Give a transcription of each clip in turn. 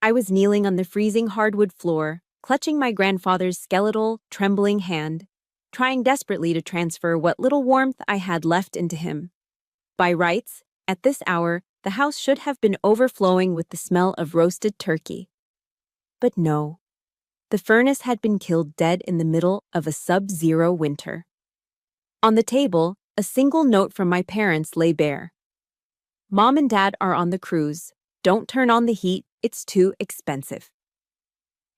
I was kneeling on the freezing hardwood floor, clutching my grandfather's skeletal, trembling hand, trying desperately to transfer what little warmth I had left into him. By rights, at this hour, the house should have been overflowing with the smell of roasted turkey. But no. The furnace had been killed dead in the middle of a sub-zero winter. On the table, a single note from my parents lay bare. Mom and Dad are on the cruise. Don't turn on the heat, it's too expensive.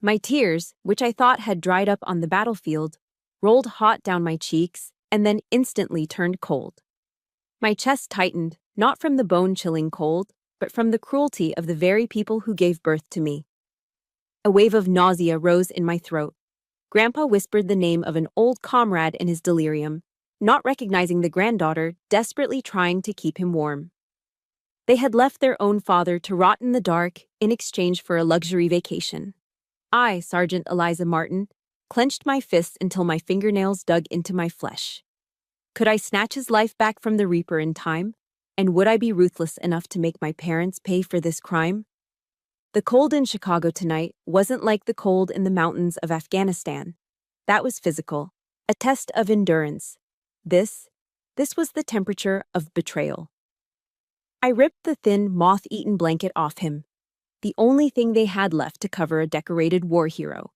My tears, which I thought had dried up on the battlefield, rolled hot down my cheeks and then instantly turned cold. My chest tightened, not from the bone-chilling cold, but from the cruelty of the very people who gave birth to me. A wave of nausea rose in my throat. Grandpa whispered the name of an old comrade in his delirium, not recognizing the granddaughter desperately trying to keep him warm. They had left their own father to rot in the dark in exchange for a luxury vacation. I, Sergeant Eliza Martin, clenched my fists until my fingernails dug into my flesh. Could I snatch his life back from the Reaper in time? And would I be ruthless enough to make my parents pay for this crime? The cold in Chicago tonight wasn't like the cold in the mountains of Afghanistan. That was physical, a test of endurance. This was the temperature of betrayal. I ripped the thin, moth-eaten blanket off him, the only thing they had left to cover a decorated war hero.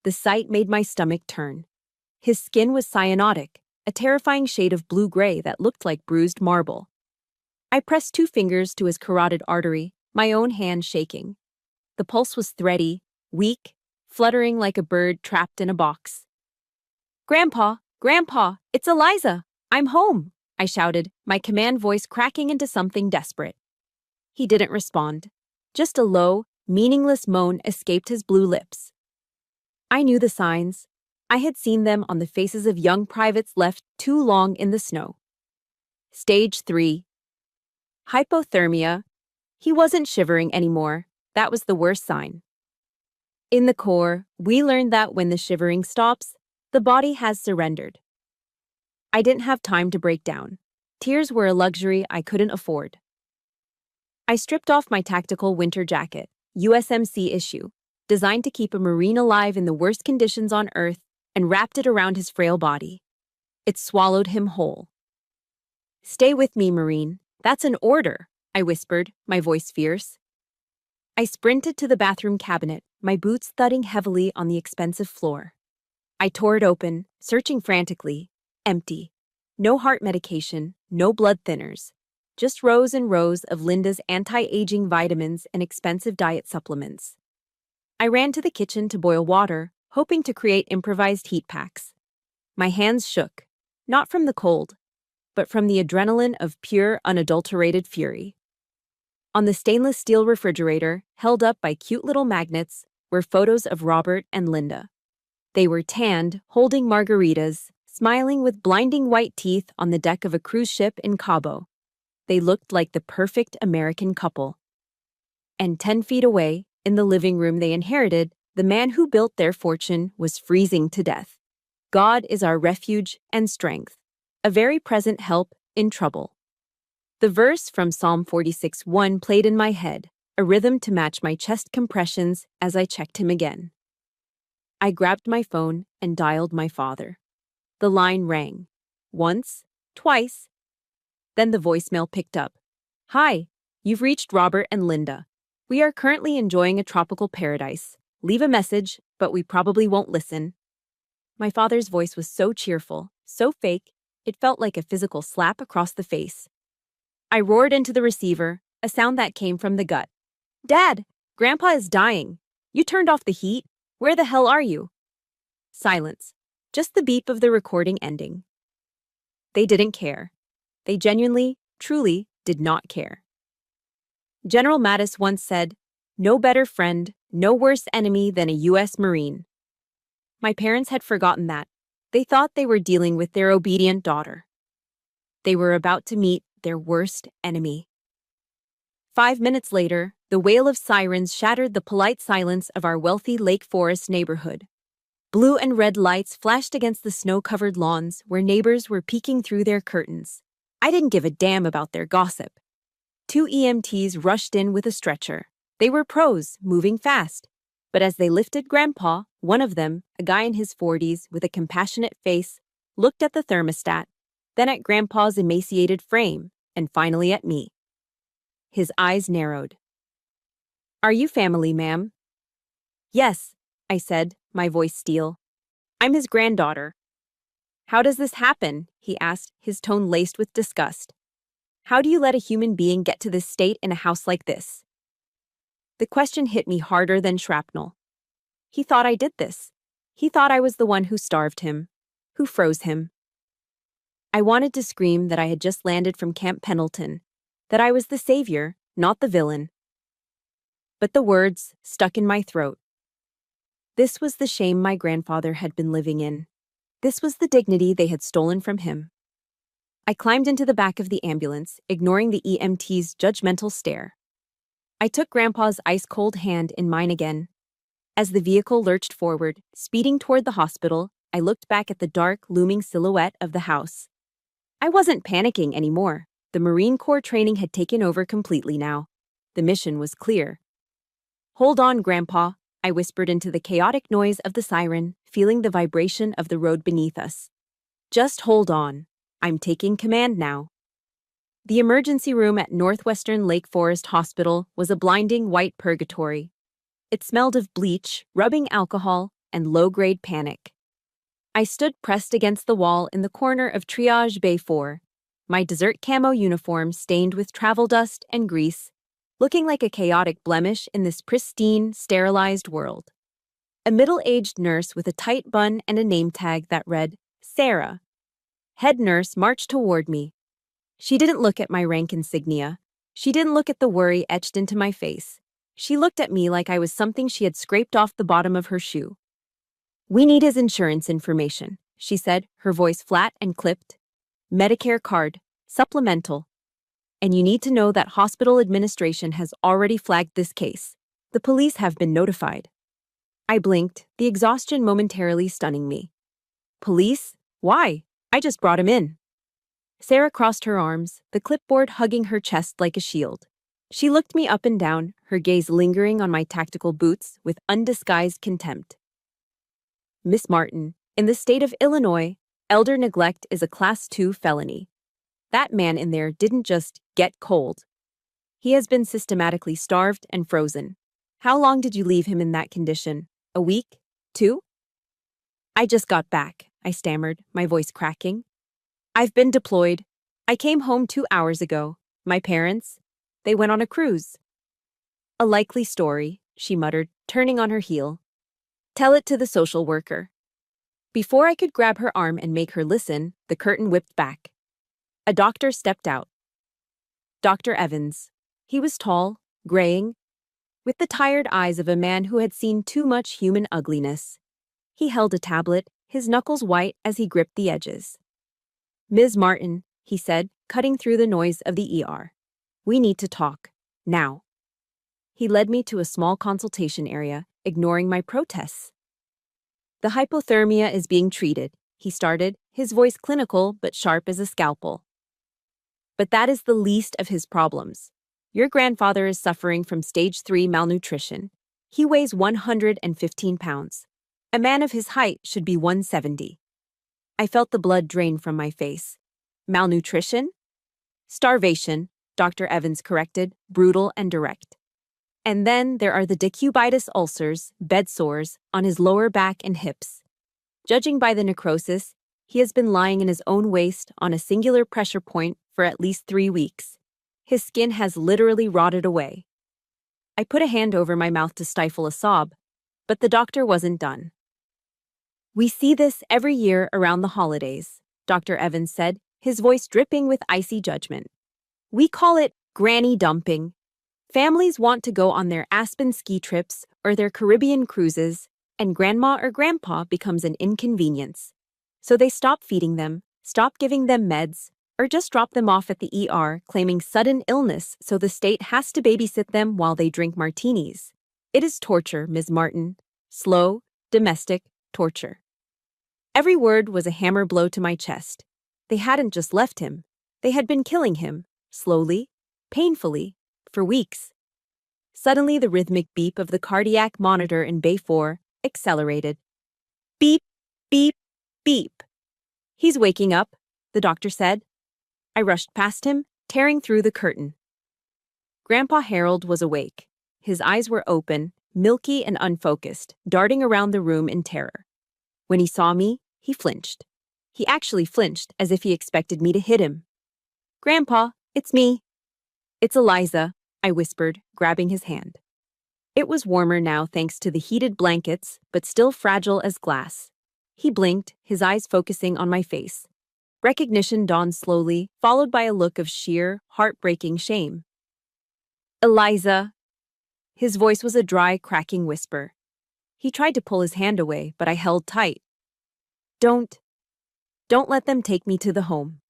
The sight made my stomach turn. His skin was cyanotic, a terrifying shade of blue-gray that looked like bruised marble. I pressed 2 fingers to his carotid artery, my own hand shaking. The pulse was thready, weak, fluttering like a bird trapped in a box. "Grandpa! Grandpa! It's Eliza! I'm home!" I shouted, my command voice cracking into something desperate. He didn't respond. Just a low, meaningless moan escaped his blue lips. I knew the signs. I had seen them on the faces of young privates left too long in the snow. Stage 3. Hypothermia. He wasn't shivering anymore. That was the worst sign. In the Corps, we learned that when the shivering stops, the body has surrendered. I didn't have time to break down. Tears were a luxury I couldn't afford. I stripped off my tactical winter jacket, USMC issue, designed to keep a Marine alive in the worst conditions on Earth, and wrapped it around his frail body. It swallowed him whole. "Stay with me, Marine. That's an order," I whispered, my voice fierce. I sprinted to the bathroom cabinet, my boots thudding heavily on the expensive floor. I tore it open, searching frantically. Empty. No heart medication, no blood thinners. Just rows and rows of Linda's anti-aging vitamins and expensive diet supplements. I ran to the kitchen to boil water, hoping to create improvised heat packs. My hands shook, not from the cold, but from the adrenaline of pure, unadulterated fury. On the stainless steel refrigerator, held up by cute little magnets, were photos of Robert and Linda. They were tanned, holding margaritas, smiling with blinding white teeth on the deck of a cruise ship in Cabo. They looked like the perfect American couple. And 10 feet away, in the living room they inherited, the man who built their fortune was freezing to death. God is our refuge and strength, a very present help in trouble. The verse from Psalm 46:1 played in my head, a rhythm to match my chest compressions as I checked him again. I grabbed my phone and dialed my father. The line rang. Once, twice. Then the voicemail picked up. "Hi, you've reached Robert and Linda. We are currently enjoying a tropical paradise. Leave a message, but we probably won't listen." My father's voice was so cheerful, so fake, it felt like a physical slap across the face. I roared into the receiver, a sound that came from the gut. "Dad, Grandpa is dying. You turned off the heat. Where the hell are you?" Silence. Just the beep of the recording ending. They didn't care. They genuinely, truly did not care. General Mattis once said, "No better friend, no worse enemy than a U.S. Marine." My parents had forgotten that. They thought they were dealing with their obedient daughter. They were about to meet their worst enemy. 5 minutes later, the wail of sirens shattered the polite silence of our wealthy Lake Forest neighborhood. Blue and red lights flashed against the snow-covered lawns where neighbors were peeking through their curtains. I didn't give a damn about their gossip. 2 EMTs rushed in with a stretcher. They were pros, moving fast. But as they lifted Grandpa, one of them, a guy in his 40s with a compassionate face, looked at the thermostat, then at Grandpa's emaciated frame, and finally at me. His eyes narrowed. "Are you family, ma'am?" "Yes," I said, my voice steel. "I'm his granddaughter." "How does this happen?" he asked, his tone laced with disgust. "How do you let a human being get to this state in a house like this?" The question hit me harder than shrapnel. He thought I did this. He thought I was the one who starved him, who froze him. I wanted to scream that I had just landed from Camp Pendleton, that I was the savior, not the villain. But the words stuck in my throat. This was the shame my grandfather had been living in. This was the dignity they had stolen from him. I climbed into the back of the ambulance, ignoring the EMT's judgmental stare. I took Grandpa's ice-cold hand in mine again. As the vehicle lurched forward, speeding toward the hospital, I looked back at the dark, looming silhouette of the house. I wasn't panicking anymore. The Marine Corps training had taken over completely now. The mission was clear. "Hold on, Grandpa," I whispered into the chaotic noise of the siren, feeling the vibration of the road beneath us. "Just hold on. I'm taking command now." The emergency room at Northwestern Lake Forest Hospital was a blinding white purgatory. It smelled of bleach, rubbing alcohol, and low-grade panic. I stood pressed against the wall in the corner of Triage Bay 4, my desert camo uniform stained with travel dust and grease, looking like a chaotic blemish in this pristine, sterilized world. A middle-aged nurse with a tight bun and a name tag that read, Sarah. Head nurse marched toward me. She didn't look at my rank insignia. She didn't look at the worry etched into my face. She looked at me like I was something she had scraped off the bottom of her shoe. "We need his insurance information," she said, her voice flat and clipped. "Medicare card, supplemental. And you need to know that hospital administration has already flagged this case. The police have been notified." I blinked, the exhaustion momentarily stunning me. "Police? Why? I just brought him in." Sarah crossed her arms, the clipboard hugging her chest like a shield. She looked me up and down, her gaze lingering on my tactical boots with undisguised contempt. "Miss Martin, in the state of Illinois, elder neglect is a Class 2 felony. That man in there didn't just get cold. He has been systematically starved and frozen. How long did you leave him in that condition? A week? 2? "I just got back," I stammered, my voice cracking. "I've been deployed. I came home 2 hours ago. My parents, they went on a cruise." "A likely story," she muttered, turning on her heel. "Tell it to the social worker." Before I could grab her arm and make her listen, the curtain whipped back. A doctor stepped out. Dr. Evans. He was tall, graying, with the tired eyes of a man who had seen too much human ugliness. He held a tablet, his knuckles white as he gripped the edges. "Ms. Martin," he said, cutting through the noise of the ER. "We need to talk. Now." He led me to a small consultation area, ignoring my protests. "The hypothermia is being treated," he started, his voice clinical but sharp as a scalpel. "But that is the least of his problems. Your grandfather is suffering from stage 3 malnutrition. He weighs 115 pounds. A man of his height should be 170. I felt the blood drain from my face. "Malnutrition?" "Starvation," Dr. Evans corrected, brutal and direct. "And then there are the decubitus ulcers, bed sores, on his lower back and hips. Judging by the necrosis, he has been lying in his own waste on a singular pressure point for at least 3 weeks. His skin has literally rotted away." I put a hand over my mouth to stifle a sob, but the doctor wasn't done. "We see this every year around the holidays," Dr. Evans said, his voice dripping with icy judgment. "We call it granny dumping. Families want to go on their Aspen ski trips or their Caribbean cruises, and grandma or grandpa becomes an inconvenience. So they stop feeding them, stop giving them meds, or just drop them off at the ER claiming sudden illness so the state has to babysit them while they drink martinis. It is torture, Ms. Martin. Slow, domestic torture." Every word was a hammer blow to my chest. They hadn't just left him. They had been killing him, slowly, painfully, for weeks. Suddenly, the rhythmic beep of the cardiac monitor in Bay 4 accelerated. Beep, beep, beep. He's waking up, the doctor said. I rushed past him, tearing through the curtain. Grandpa Harold was awake. His eyes were open, milky and unfocused, darting around the room in terror. When he saw me, he flinched. He actually flinched, as if he expected me to hit him. "Grandpa, it's me." "It's Eliza," I whispered, grabbing his hand. It was warmer now thanks to the heated blankets, but still fragile as glass. He blinked, his eyes focusing on my face. Recognition dawned slowly, followed by a look of sheer, heartbreaking shame. "Eliza." His voice was a dry, cracking whisper. He tried to pull his hand away, but I held tight. Don't let them take me to the home."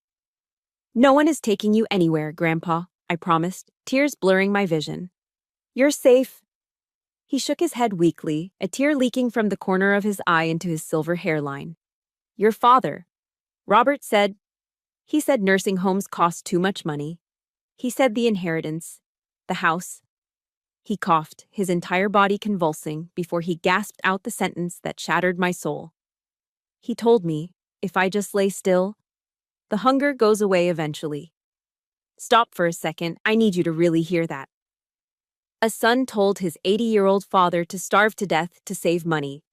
"No one is taking you anywhere, Grandpa," I promised, tears blurring my vision. "You're safe." He shook his head weakly, a tear leaking from the corner of his eye into his silver hairline. "Your father. Robert said—" He said nursing homes cost too much money. He said the inheritance, the house. He coughed, his entire body convulsing, before he gasped out the sentence that shattered my soul. He told me, if I just lay still, the hunger goes away eventually. Stop for a second, I need you to really hear that. A son told his 80-year-old father to starve to death to save money.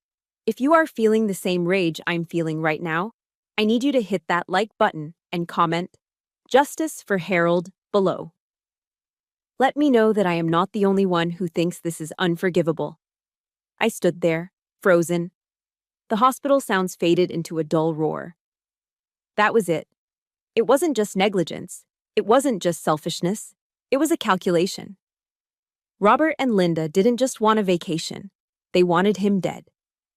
If you are feeling the same rage I'm feeling right now, I need you to hit that like button and comment, "Justice for Harold," below. Let me know that I am not the only one who thinks this is unforgivable. I stood there, frozen. The hospital sounds faded into a dull roar. That was it. It wasn't just negligence. It wasn't just selfishness. It was a calculation. Robert and Linda didn't just want a vacation. They wanted him dead.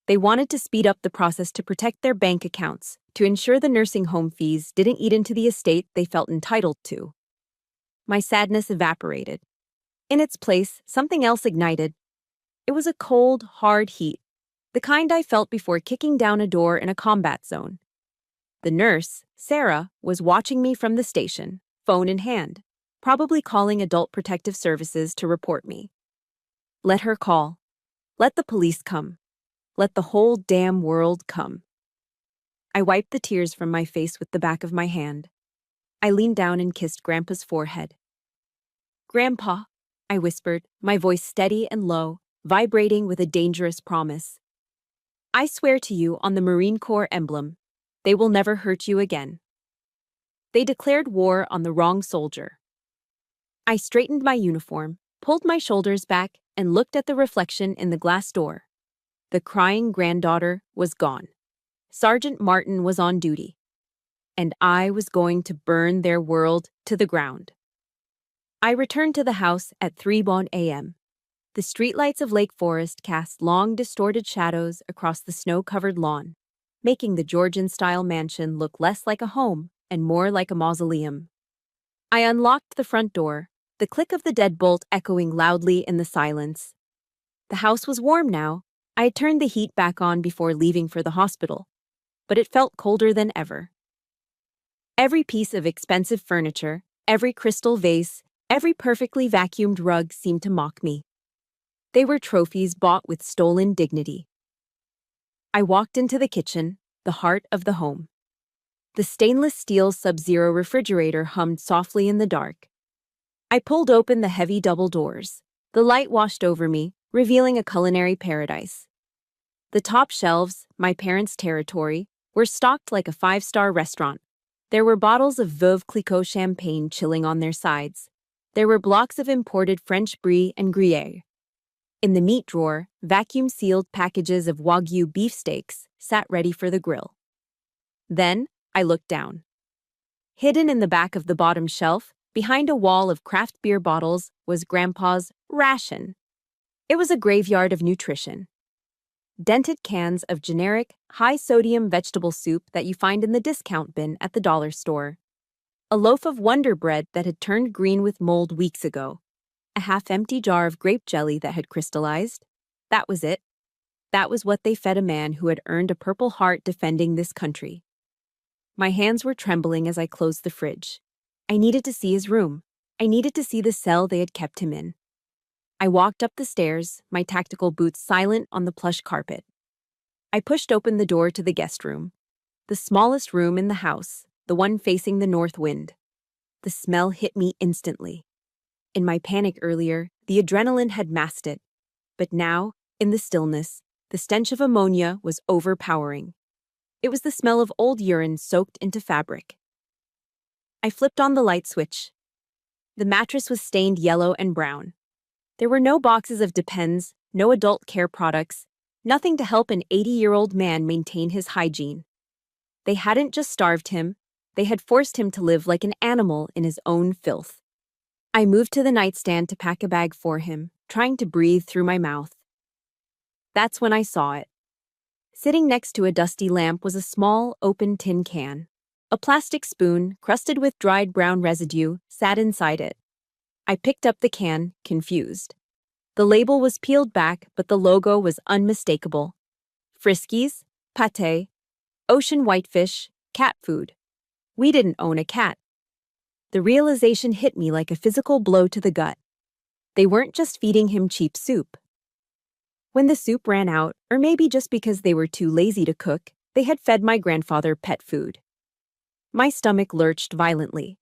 They wanted to speed up the process to protect their bank accounts, to ensure the nursing home fees didn't eat into the estate they felt entitled to. My sadness evaporated. In its place, something else ignited. It was a cold, hard heat, the kind I felt before kicking down a door in a combat zone. The nurse, Sarah, was watching me from the station, phone in hand, probably calling Adult Protective Services to report me. Let her call. Let the police come. Let the whole damn world come. I wiped the tears from my face with the back of my hand. I leaned down and kissed Grandpa's forehead. "Grandpa," I whispered, my voice steady and low, vibrating with a dangerous promise. "I swear to you on the Marine Corps emblem, they will never hurt you again." They declared war on the wrong soldier. I straightened my uniform, pulled my shoulders back, and looked at the reflection in the glass door. The crying granddaughter was gone. Sergeant Martin was on duty. And I was going to burn their world to the ground. I returned to the house at 3:00 a.m. The streetlights of Lake Forest cast long, distorted shadows across the snow-covered lawn, making the Georgian-style mansion look less like a home and more like a mausoleum. I unlocked the front door, the click of the deadbolt echoing loudly in the silence. The house was warm now. I had turned the heat back on before leaving for the hospital, but it felt colder than ever. Every piece of expensive furniture, every crystal vase, every perfectly vacuumed rug seemed to mock me. They were trophies bought with stolen dignity. I walked into the kitchen, the heart of the home. The stainless steel Sub-Zero refrigerator hummed softly in the dark. I pulled open the heavy double doors. The light washed over me, revealing a culinary paradise. The top shelves, my parents' territory, were stocked like a five-star restaurant. There were bottles of Veuve Clicquot champagne chilling on their sides. There were blocks of imported French Brie and Gruyere. In the meat drawer, vacuum-sealed packages of Wagyu beefsteaks sat ready for the grill. Then, I looked down. Hidden in the back of the bottom shelf, behind a wall of craft beer bottles, was Grandpa's ration. It was a graveyard of nutrition. Dented cans of generic, high-sodium vegetable soup that you find in the discount bin at the dollar store. A loaf of Wonder Bread that had turned green with mold weeks ago. A half-empty jar of grape jelly that had crystallized. That was it. That was what they fed a man who had earned a Purple Heart defending this country. My hands were trembling as I closed the fridge. I needed to see his room. I needed to see the cell they had kept him in. I walked up the stairs, my tactical boots silent on the plush carpet. I pushed open the door to the guest room, the smallest room in the house, the one facing the north wind. The smell hit me instantly. In my panic earlier, the adrenaline had masked it. But now, in the stillness, the stench of ammonia was overpowering. It was the smell of old urine soaked into fabric. I flipped on the light switch. The mattress was stained yellow and brown. There were no boxes of Depends, no adult care products, nothing to help an 80-year-old man maintain his hygiene. They hadn't just starved him, they had forced him to live like an animal in his own filth. I moved to the nightstand to pack a bag for him, trying to breathe through my mouth. That's when I saw it. Sitting next to a dusty lamp was a small, open tin can. A plastic spoon, crusted with dried brown residue, sat inside it. I picked up the can, confused. The label was peeled back, but the logo was unmistakable. Friskies, pâté, ocean whitefish, cat food. We didn't own a cat. The realization hit me like a physical blow to the gut. They weren't just feeding him cheap soup. When the soup ran out, or maybe just because they were too lazy to cook, they had fed my grandfather pet food. My stomach lurched violently.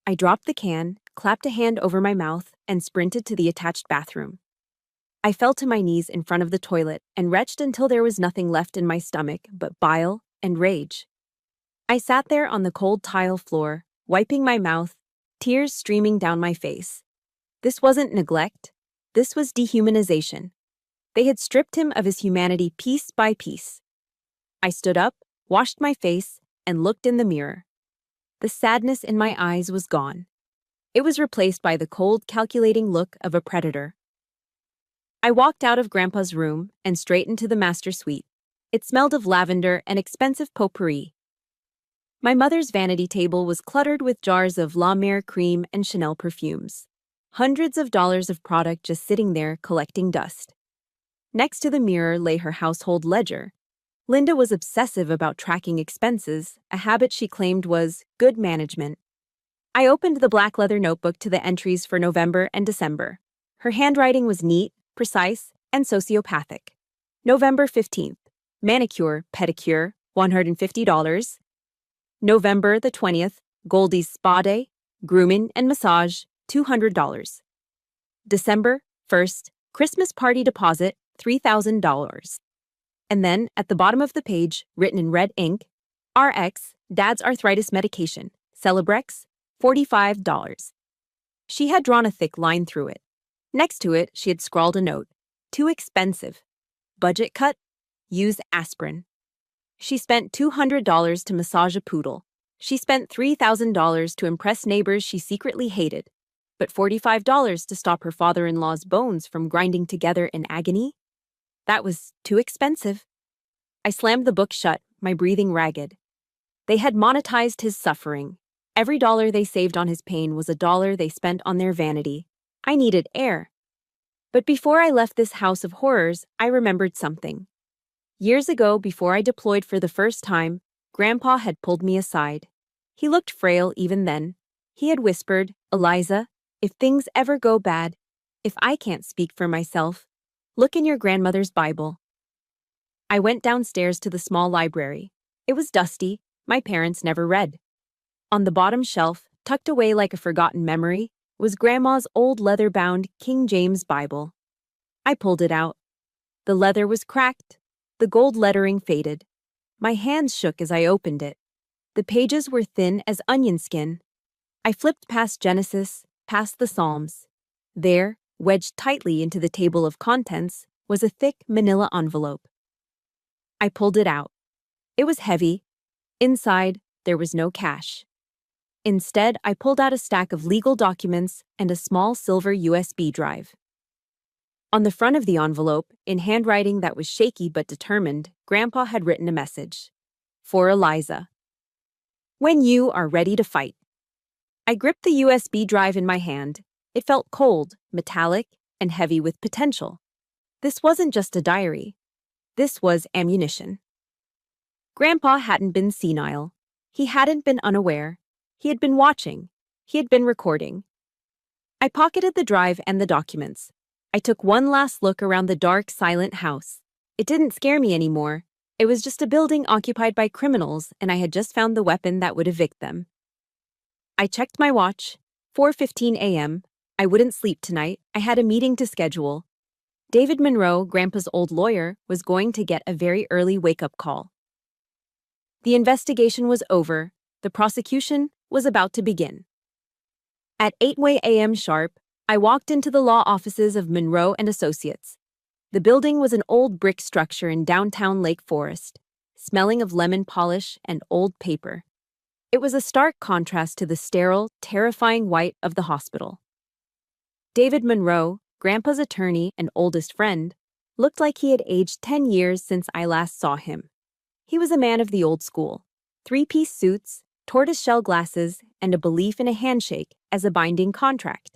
I dropped the can, clapped a hand over my mouth, and sprinted to the attached bathroom. I fell to my knees in front of the toilet and retched until there was nothing left in my stomach but bile and rage. I sat there on the cold tile floor, wiping my mouth, tears streaming down my face. This wasn't neglect. This was dehumanization. They had stripped him of his humanity piece by piece. I stood up, washed my face, and looked in the mirror. The sadness in my eyes was gone. It was replaced by the cold, calculating look of a predator. I walked out of Grandpa's room and straight into the master suite. It smelled of lavender and expensive potpourri. My mother's vanity table was cluttered with jars of La Mer cream and Chanel perfumes. Hundreds of dollars of product just sitting there collecting dust. Next to the mirror lay her household ledger. Linda was obsessive about tracking expenses, a habit she claimed was good management. I opened the black leather notebook to the entries for November and December. Her handwriting was neat, precise, and sociopathic. November 15th, manicure, pedicure, $150. November the 20th, Goldie's Spa Day, grooming and massage, $200. December 1st, Christmas party deposit, $3,000. And then, at the bottom of the page, written in red ink, RX, Dad's arthritis medication, Celebrex, $45. She had drawn a thick line through it. Next to it, she had scrawled a note. Too expensive. Budget cut? Use aspirin. She spent $200 to massage a poodle. She spent $3,000 to impress neighbors she secretly hated. But $45 to stop her father-in-law's bones from grinding together in agony? That was too expensive. I slammed the book shut, my breathing ragged. They had monetized his suffering. Every dollar they saved on his pain was a dollar they spent on their vanity. I needed air. But before I left this house of horrors, I remembered something. Years ago, before I deployed for the first time, Grandpa had pulled me aside. He looked frail even then. He had whispered, "Eliza, if things ever go bad, if I can't speak for myself, look in your grandmother's Bible." I went downstairs to the small library. It was dusty. My parents never read. On the bottom shelf, tucked away like a forgotten memory, was Grandma's old leather-bound King James Bible. I pulled it out. The leather was cracked. The gold lettering faded. My hands shook as I opened it. The pages were thin as onion skin. I flipped past Genesis, past the Psalms. There, wedged tightly into the table of contents, was a thick manila envelope. I pulled it out. It was heavy. Inside, there was no cash. Instead, I pulled out a stack of legal documents and a small silver USB drive. On the front of the envelope, in handwriting that was shaky but determined, Grandpa had written a message. For Eliza. When you are ready to fight. I gripped the USB drive in my hand. It felt cold, metallic, and heavy with potential. This wasn't just a diary. This was ammunition. Grandpa hadn't been senile. He hadn't been unaware. He had been watching. He had been recording. I pocketed the drive and the documents. I took one last look around the dark, silent house. It didn't scare me anymore. It was just a building occupied by criminals, and I had just found the weapon that would evict them. I checked my watch. 4:15 a.m. I wouldn't sleep tonight. I had a meeting to schedule. David Monroe, Grandpa's old lawyer, was going to get a very early wake-up call. The investigation was over. The prosecution was about to begin. At 8 a.m. sharp, I walked into the law offices of Monroe and Associates. The building was an old brick structure in downtown Lake Forest, smelling of lemon polish and old paper. It was a stark contrast to the sterile, terrifying white of the hospital. David Monroe, Grandpa's attorney and oldest friend, looked like he had aged 10 years since I last saw him. He was a man of the old school, three-piece suits, tortoiseshell glasses, and a belief in a handshake as a binding contract.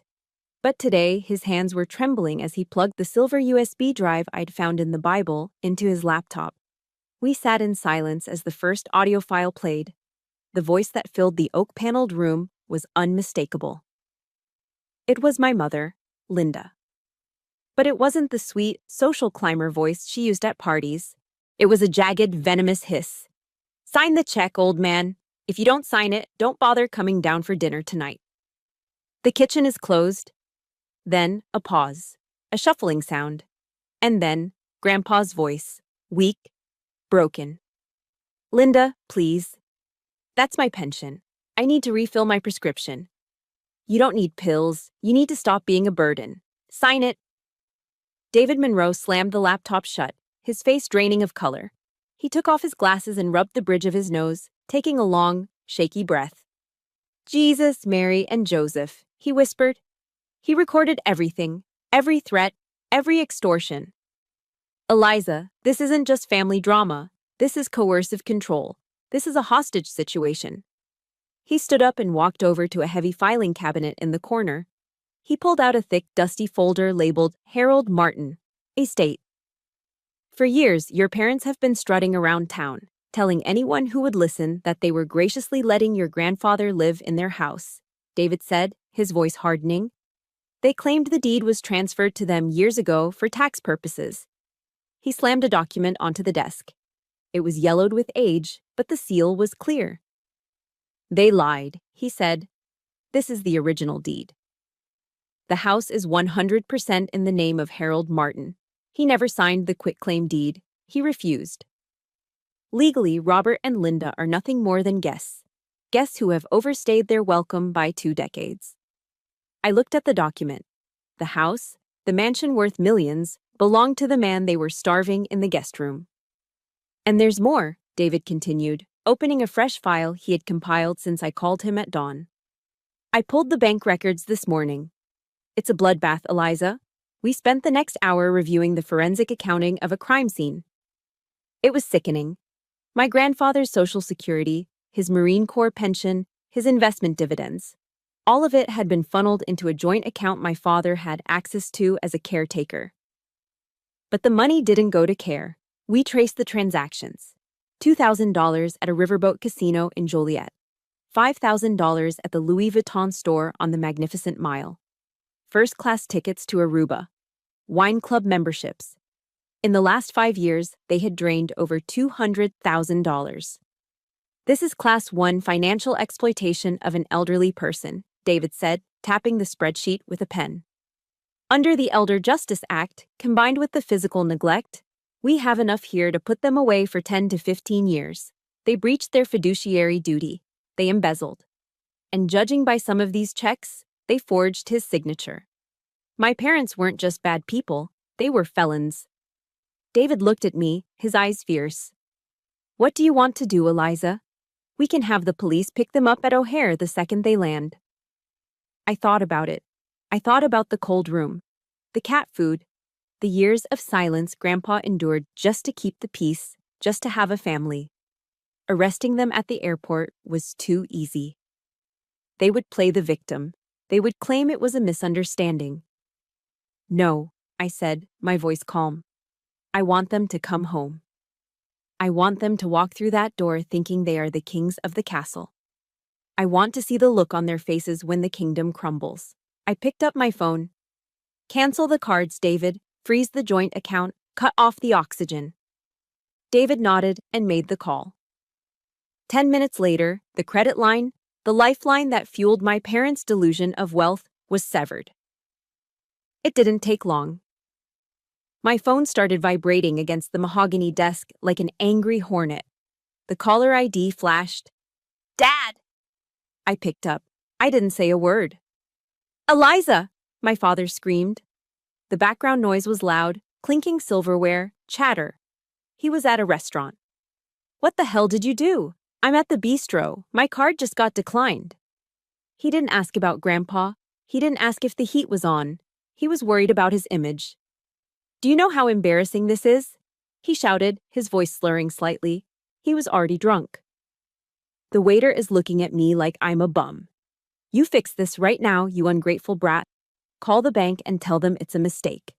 But today, his hands were trembling as he plugged the silver USB drive I'd found in the Bible into his laptop. We sat in silence as the first audio file played. The voice that filled the oak-paneled room was unmistakable. It was my mother, Linda. But it wasn't the sweet, social climber voice she used at parties. It was a jagged, venomous hiss. "Sign the check, old man. If you don't sign it, don't bother coming down for dinner tonight." The kitchen is closed. Then a pause, a shuffling sound, and then Grandpa's voice, weak, broken. "Linda, please. That's my pension. I need to refill my prescription. You don't need pills. You need to stop being a burden. Sign it." David Monroe slammed the laptop shut, his face draining of color. He took off his glasses and rubbed the bridge of his nose, taking a long, shaky breath. "Jesus, Mary, and Joseph," he whispered. He recorded everything, every threat, every extortion. "Eliza, this isn't just family drama. This is coercive control. This is a hostage situation." He stood up and walked over to a heavy filing cabinet in the corner. He pulled out a thick, dusty folder labeled Harold Martin, Estate. "For years, your parents have been strutting around town, telling anyone who would listen that they were graciously letting your grandfather live in their house," David said, his voice hardening. "They claimed the deed was transferred to them years ago for tax purposes." He slammed a document onto the desk. It was yellowed with age, but the seal was clear. "They lied," he said. "This is the original deed. The house is 100% in the name of Harold Martin. He never signed the quitclaim deed. He refused. Legally, Robert and Linda are nothing more than guests who have overstayed their welcome by 2 decades." I looked at the document. The house, the mansion worth millions, belonged to the man they were starving in the guest room. "And there's more," David continued, opening a fresh file he had compiled since I called him at dawn. "I pulled the bank records this morning. It's a bloodbath, Eliza. We spent the next hour reviewing the forensic accounting of a crime scene. It was sickening. My grandfather's Social Security, his Marine Corps pension, his investment dividends. All of it had been funneled into a joint account my father had access to as a caretaker. But the money didn't go to care. We traced the transactions. $2,000 at a riverboat casino in Joliet. $5,000 at the Louis Vuitton store on the Magnificent Mile. First-class tickets to Aruba. Wine club memberships. In the last 5 years, they had drained over $200,000. This is Class 1 financial exploitation of an elderly person, David said, tapping the spreadsheet with a pen. Under the Elder Justice Act, combined with the physical neglect, we have enough here to put them away for 10 to 15 years. They breached their fiduciary duty. They embezzled. And judging by some of these checks, they forged his signature. My parents weren't just bad people, they were felons." David looked at me, his eyes fierce. "What do you want to do, Eliza? We can have the police pick them up at O'Hare the second they land." I thought about it. I thought about the cold room, the cat food, the years of silence Grandpa endured just to keep the peace, just to have a family. Arresting them at the airport was too easy. They would play the victim. They would claim it was a misunderstanding. "No," I said, my voice calm. "I want them to come home. I want them to walk through that door thinking they are the kings of the castle. I want to see the look on their faces when the kingdom crumbles." I picked up my phone. Cancel the cards, David. Freeze the joint account. Cut off the oxygen. David nodded and made the call. 10 minutes later, the credit line, the lifeline that fueled my parents' delusion of wealth, was severed. It didn't take long. My phone started vibrating against the mahogany desk like an angry hornet. The caller ID flashed. Dad! I picked up. I didn't say a word. Eliza! My father screamed. The background noise was loud, clinking silverware, chatter. He was at a restaurant. What the hell did you do? I'm at the bistro. My card just got declined. He didn't ask about Grandpa. He didn't ask if the heat was on. He was worried about his image. Do you know how embarrassing this is? He shouted, his voice slurring slightly. He was already drunk. The waiter is looking at me like I'm a bum. You fix this right now, you ungrateful brat. Call the bank and tell them it's a mistake.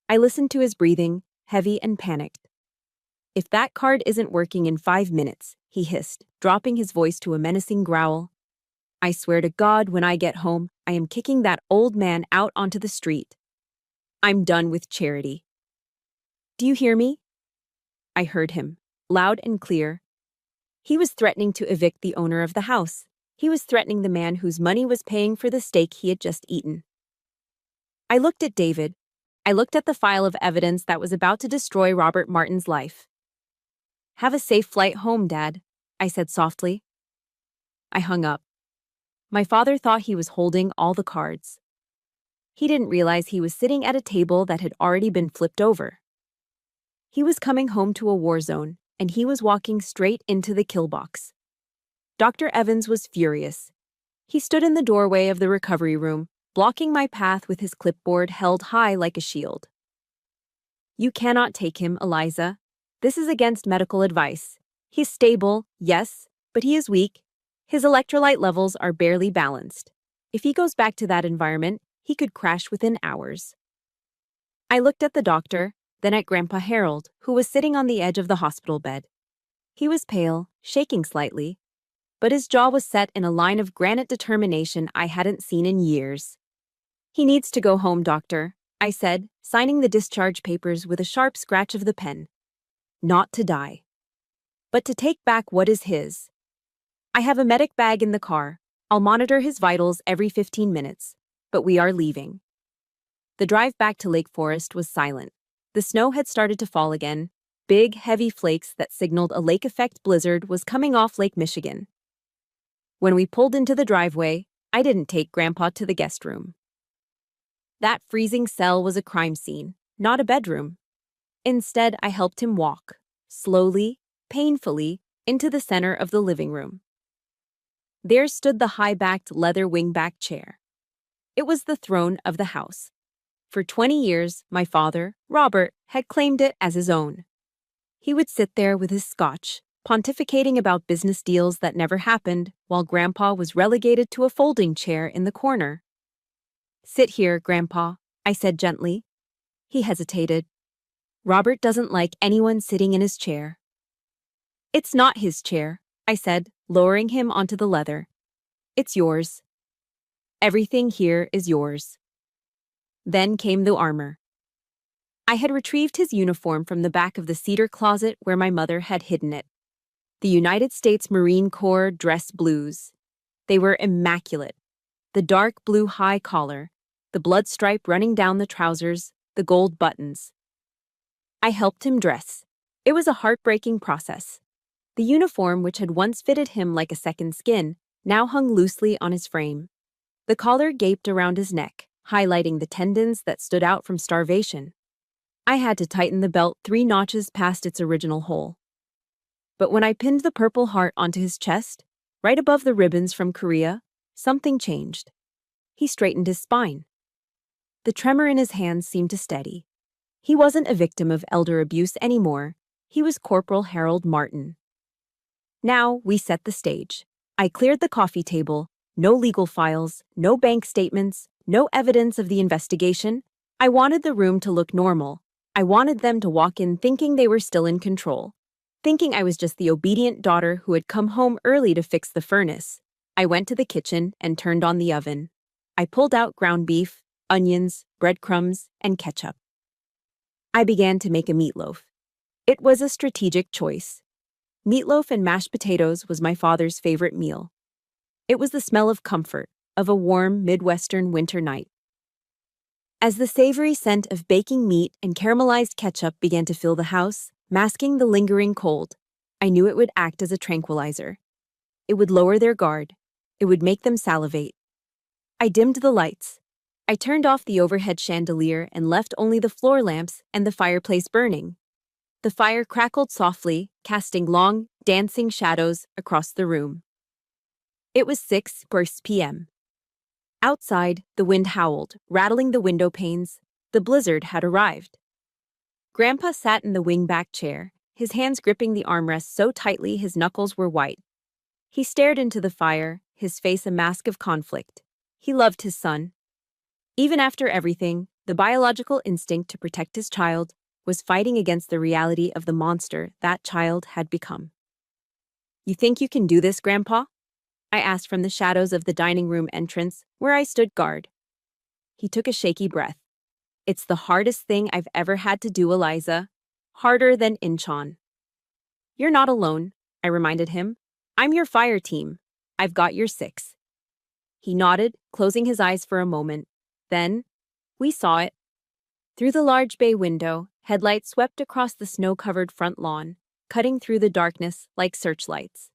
I listened to his breathing, heavy and panicked. If that card isn't working in 5 minutes, he hissed, dropping his voice to a menacing growl. I swear to God, when I get home, I am kicking that old man out onto the street. I'm done with charity. Do you hear me? I heard him, loud and clear. He was threatening to evict the owner of the house. He was threatening the man whose money was paying for the steak he had just eaten. I looked at David. I looked at the file of evidence that was about to destroy Robert Martin's life. Have a safe flight home, Dad, I said softly. I hung up. My father thought he was holding all the cards. He didn't realize he was sitting at a table that had already been flipped over. He was coming home to a war zone, and he was walking straight into the kill box. Dr. Evans was furious. He stood in the doorway of the recovery room, blocking my path with his clipboard held high like a shield. You cannot take him, Eliza. This is against medical advice. He's stable, yes, but he is weak. His electrolyte levels are barely balanced. If he goes back to that environment, he could crash within hours. I looked at the doctor, then at Grandpa Harold, who was sitting on the edge of the hospital bed. He was pale, shaking slightly, but his jaw was set in a line of granite determination I hadn't seen in years. He needs to go home, doctor, I said, signing the discharge papers with a sharp scratch of the pen. Not to die, but to take back what is his. I have a medic bag in the car. I'll monitor his vitals every 15 minutes, but we are leaving. The drive back to Lake Forest was silent. The snow had started to fall again. Big, heavy flakes that signaled a lake-effect blizzard was coming off Lake Michigan. When we pulled into the driveway, I didn't take Grandpa to the guest room. That freezing cell was a crime scene, not a bedroom. Instead, I helped him walk, slowly, painfully, into the center of the living room. There stood the high-backed leather wingback chair. It was the throne of the house. For 20 years, my father, Robert, had claimed it as his own. He would sit there with his scotch, pontificating about business deals that never happened, while Grandpa was relegated to a folding chair in the corner. Sit here, Grandpa, I said gently. He hesitated. Robert doesn't like anyone sitting in his chair. It's not his chair, I said, lowering him onto the leather. It's yours. Everything here is yours. Then came the armor. I had retrieved his uniform from the back of the cedar closet where my mother had hidden it. The United States Marine Corps dress blues. They were immaculate. The dark blue high collar, the blood stripe running down the trousers, the gold buttons. I helped him dress. It was a heartbreaking process. The uniform, which had once fitted him like a second skin, now hung loosely on his frame. The collar gaped around his neck, highlighting the tendons that stood out from starvation. I had to tighten the belt 3 notches past its original hole. But when I pinned the Purple Heart onto his chest, right above the ribbons from Korea, something changed. He straightened his spine. The tremor in his hands seemed to steady. He wasn't a victim of elder abuse anymore. He was Corporal Harold Martin. Now we set the stage. I cleared the coffee table. No legal files, no bank statements, no evidence of the investigation. I wanted the room to look normal. I wanted them to walk in thinking they were still in control, thinking I was just the obedient daughter who had come home early to fix the furnace. I went to the kitchen and turned on the oven. I pulled out ground beef, onions, breadcrumbs, and ketchup. I began to make a meatloaf. It was a strategic choice. Meatloaf and mashed potatoes was my father's favorite meal. It was the smell of comfort, of a warm Midwestern winter night. As the savory scent of baking meat and caramelized ketchup began to fill the house, masking the lingering cold, I knew it would act as a tranquilizer. It would lower their guard. It would make them salivate. I dimmed the lights. I turned off the overhead chandelier and left only the floor lamps and the fireplace burning. The fire crackled softly, casting long, dancing shadows across the room. It was 6 p.m. Outside, the wind howled, rattling the window panes. The blizzard had arrived. Grandpa sat in the wingback chair, his hands gripping the armrest so tightly his knuckles were white. He stared into the fire, his face a mask of conflict. He loved his son. Even after everything, the biological instinct to protect his child was fighting against the reality of the monster that child had become. "You think you can do this, Grandpa?" I asked from the shadows of the dining room entrance, where I stood guard. He took a shaky breath. "It's the hardest thing I've ever had to do, Eliza. Harder than Inchon." "You're not alone," I reminded him. "I'm your fire team. I've got your 6. He nodded, closing his eyes for a moment. Then, we saw it. Through the large bay window, headlights swept across the snow-covered front lawn, cutting through the darkness like searchlights.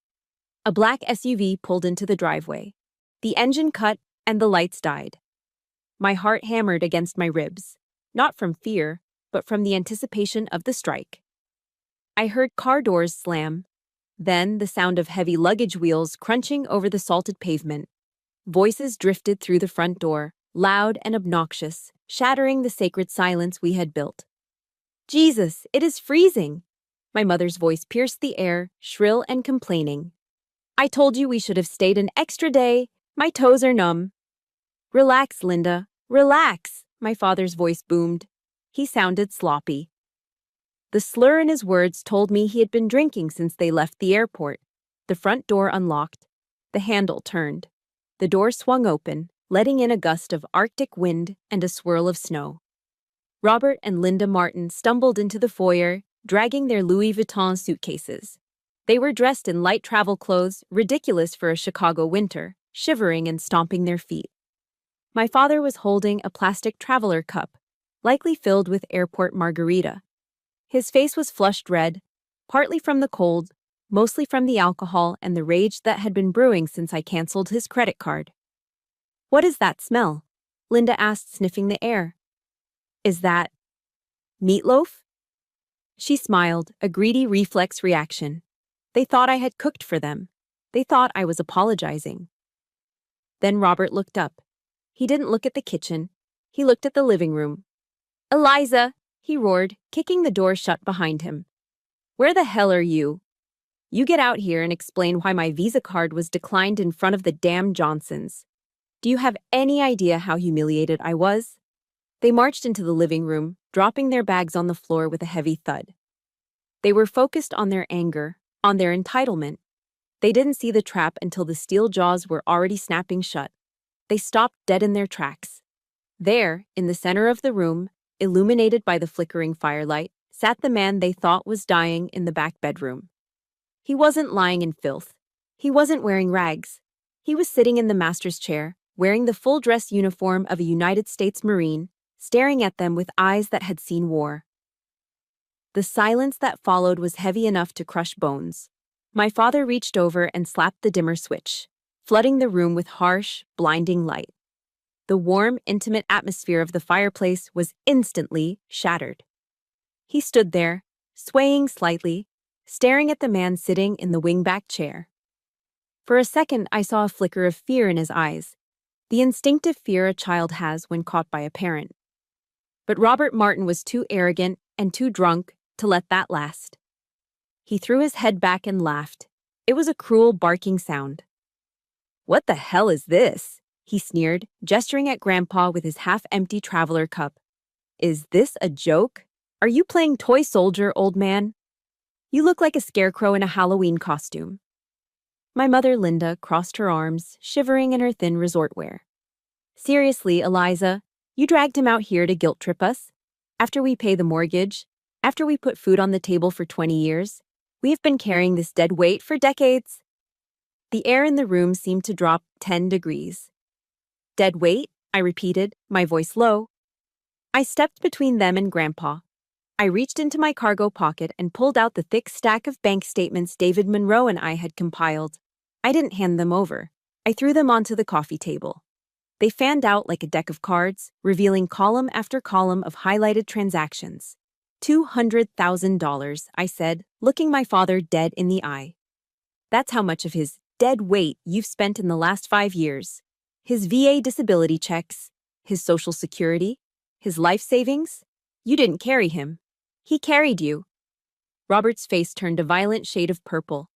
A black SUV pulled into the driveway. The engine cut and the lights died. My heart hammered against my ribs, not from fear, but from the anticipation of the strike. I heard car doors slam, then the sound of heavy luggage wheels crunching over the salted pavement. Voices drifted through the front door, loud and obnoxious, shattering the sacred silence we had built. "Jesus, it is freezing!" My mother's voice pierced the air, shrill and complaining. "I told you we should have stayed an extra day. My toes are numb." "Relax, Linda, relax," my father's voice boomed. He sounded sloppy. The slur in his words told me he had been drinking since they left the airport. The front door unlocked. The handle turned. The door swung open, letting in a gust of Arctic wind and a swirl of snow. Robert and Linda Martin stumbled into the foyer, dragging their Louis Vuitton suitcases. They were dressed in light travel clothes, ridiculous for a Chicago winter, shivering and stomping their feet. My father was holding a plastic traveler cup, likely filled with airport margarita. His face was flushed red, partly from the cold, mostly from the alcohol and the rage that had been brewing since I canceled his credit card. "What is that smell?" Linda asked, sniffing the air. "Is that meatloaf?" She smiled, a greedy reflex reaction. They thought I had cooked for them. They thought I was apologizing. Then Robert looked up. He didn't look at the kitchen. He looked at the living room. "Eliza!" he roared, kicking the door shut behind him. "Where the hell are you? You get out here and explain why my Visa card was declined in front of the damn Johnsons. Do you have any idea how humiliated I was?" They marched into the living room, dropping their bags on the floor with a heavy thud. They were focused on their anger, on their entitlement. They didn't see the trap until the steel jaws were already snapping shut. They stopped dead in their tracks. There, in the center of the room, illuminated by the flickering firelight, sat the man they thought was dying in the back bedroom. He wasn't lying in filth. He wasn't wearing rags. He was sitting in the master's chair, wearing the full dress uniform of a United States Marine, staring at them with eyes that had seen war. The silence that followed was heavy enough to crush bones. My father reached over and slapped the dimmer switch, flooding the room with harsh, blinding light. The warm, intimate atmosphere of the fireplace was instantly shattered. He stood there, swaying slightly, staring at the man sitting in the wingback chair. For a second, I saw a flicker of fear in his eyes, the instinctive fear a child has when caught by a parent. But Robert Martin was too arrogant and too drunk to let that last. He threw his head back and laughed. It was a cruel, barking sound. "What the hell is this?" he sneered, gesturing at Grandpa with his half-empty traveler cup. "Is this a joke? Are you playing toy soldier, old man? You look like a scarecrow in a Halloween costume." My mother, Linda, crossed her arms, shivering in her thin resort wear. "Seriously, Eliza, You dragged him out here to guilt trip us? After we pay the mortgage? After we put food on the table for 20 years? We've been carrying this dead weight for decades. The air in the room seemed to drop 10 degrees. Dead weight? I repeated, my voice low. I stepped between them and Grandpa. I reached into my cargo pocket and pulled out the thick stack of bank statements David Monroe and I had compiled. I didn't hand them over. I threw them onto the coffee table. They fanned out like a deck of cards, revealing column after column of highlighted transactions. $200,000, I said, looking my father dead in the eye. That's how much of his dead weight you've spent in the last 5 years. His VA disability checks, his Social Security, his life savings. You didn't carry him. He carried you. Robert's face turned a violent shade of purple.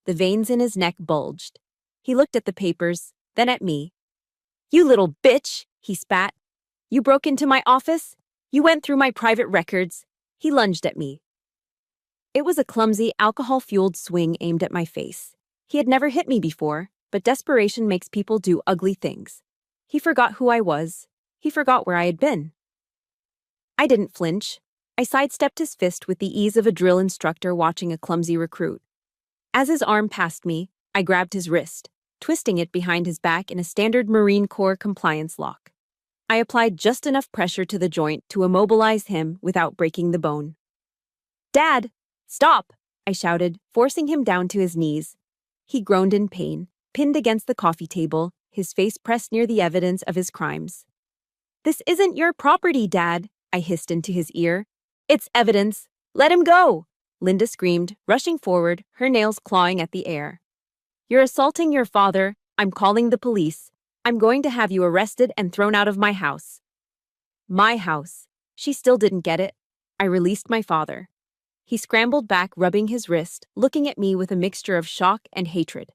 The veins in his neck bulged. He looked at the papers, then at me. You little bitch, he spat. You broke into my office? You went through my private records. He lunged at me. It was a clumsy, alcohol-fueled swing aimed at my face. He had never hit me before, but desperation makes people do ugly things. He forgot who I was. He forgot where I had been. I didn't flinch. I sidestepped his fist with the ease of a drill instructor watching a clumsy recruit. As his arm passed me, I grabbed his wrist, twisting it behind his back in a standard Marine Corps compliance lock. I applied just enough pressure to the joint to immobilize him without breaking the bone. Dad, stop, I shouted, forcing him down to his knees. He groaned in pain, pinned against the coffee table, his face pressed near the evidence of his crimes. This isn't your property, Dad, I hissed into his ear. It's evidence. Let him go, Linda screamed, rushing forward, her nails clawing at the air. You're assaulting your father. I'm calling the police. I'm going to have you arrested and thrown out of my house. My house. She still didn't get it. I released my father. He scrambled back, rubbing his wrist, looking at me with a mixture of shock and hatred.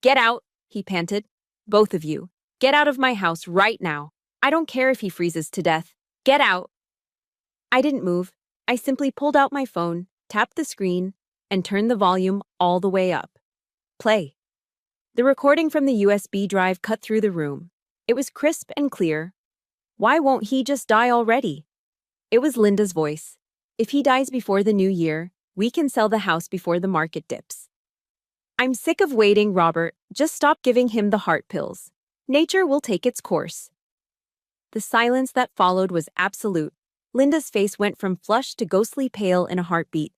Get out, he panted. Both of you. Get out of my house right now. I don't care if he freezes to death. Get out. I didn't move. I simply pulled out my phone, tapped the screen, and turned the volume all the way up. Play. The recording from the USB drive cut through the room. It was crisp and clear. Why won't he just die already? It was Linda's voice. If he dies before the new year, we can sell the house before the market dips. I'm sick of waiting, Robert. Just stop giving him the heart pills. Nature will take its course. The silence that followed was absolute. Linda's face went from flushed to ghostly pale in a heartbeat.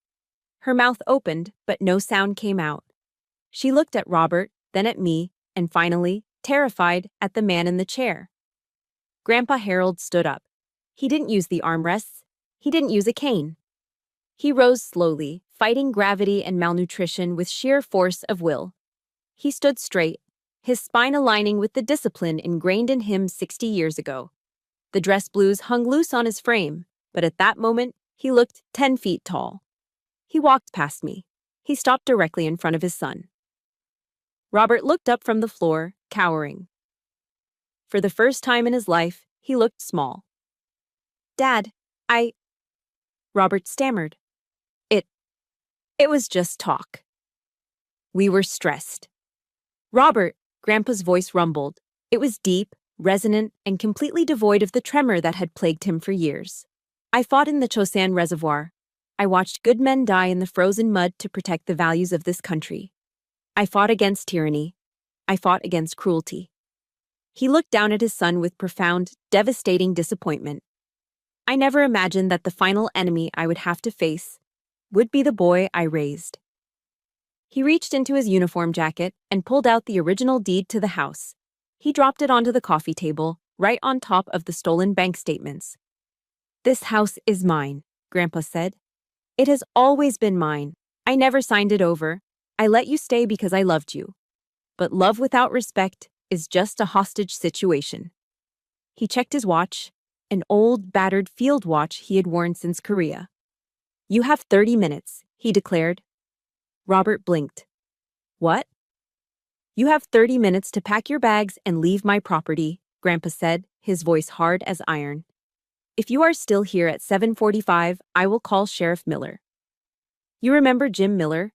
Her mouth opened, but no sound came out. She looked at Robert, then at me, and finally, terrified, at the man in the chair. Grandpa Harold stood up. He didn't use the armrests. He didn't use a cane. He rose slowly, fighting gravity and malnutrition with sheer force of will. He stood straight, his spine aligning with the discipline ingrained in him 60 years ago. The dress blues hung loose on his frame, but at that moment, he looked 10 feet tall. He walked past me. He stopped directly in front of his son. Robert looked up from the floor, cowering. For the first time in his life, he looked small. Dad, Robert stammered. It was just talk. We were stressed. Robert, Grandpa's voice rumbled. It was deep, resonant, and completely devoid of the tremor that had plagued him for years. I fought in the Chosin Reservoir. I watched good men die in the frozen mud to protect the values of this country. I fought against tyranny. I fought against cruelty. He looked down at his son with profound, devastating disappointment. I never imagined that the final enemy I would have to face would be the boy I raised. He reached into his uniform jacket and pulled out the original deed to the house. He dropped it onto the coffee table, right on top of the stolen bank statements. This house is mine, Grandpa said. It has always been mine. I never signed it over. I let you stay because I loved you. But love without respect is just a hostage situation. He checked his watch, an old, battered field watch he had worn since Korea. You have 30 minutes, he declared. Robert blinked. What? You have 30 minutes to pack your bags and leave my property, Grandpa said, his voice hard as iron. If you are still here at 7:45, I will call Sheriff Miller. You remember Jim Miller?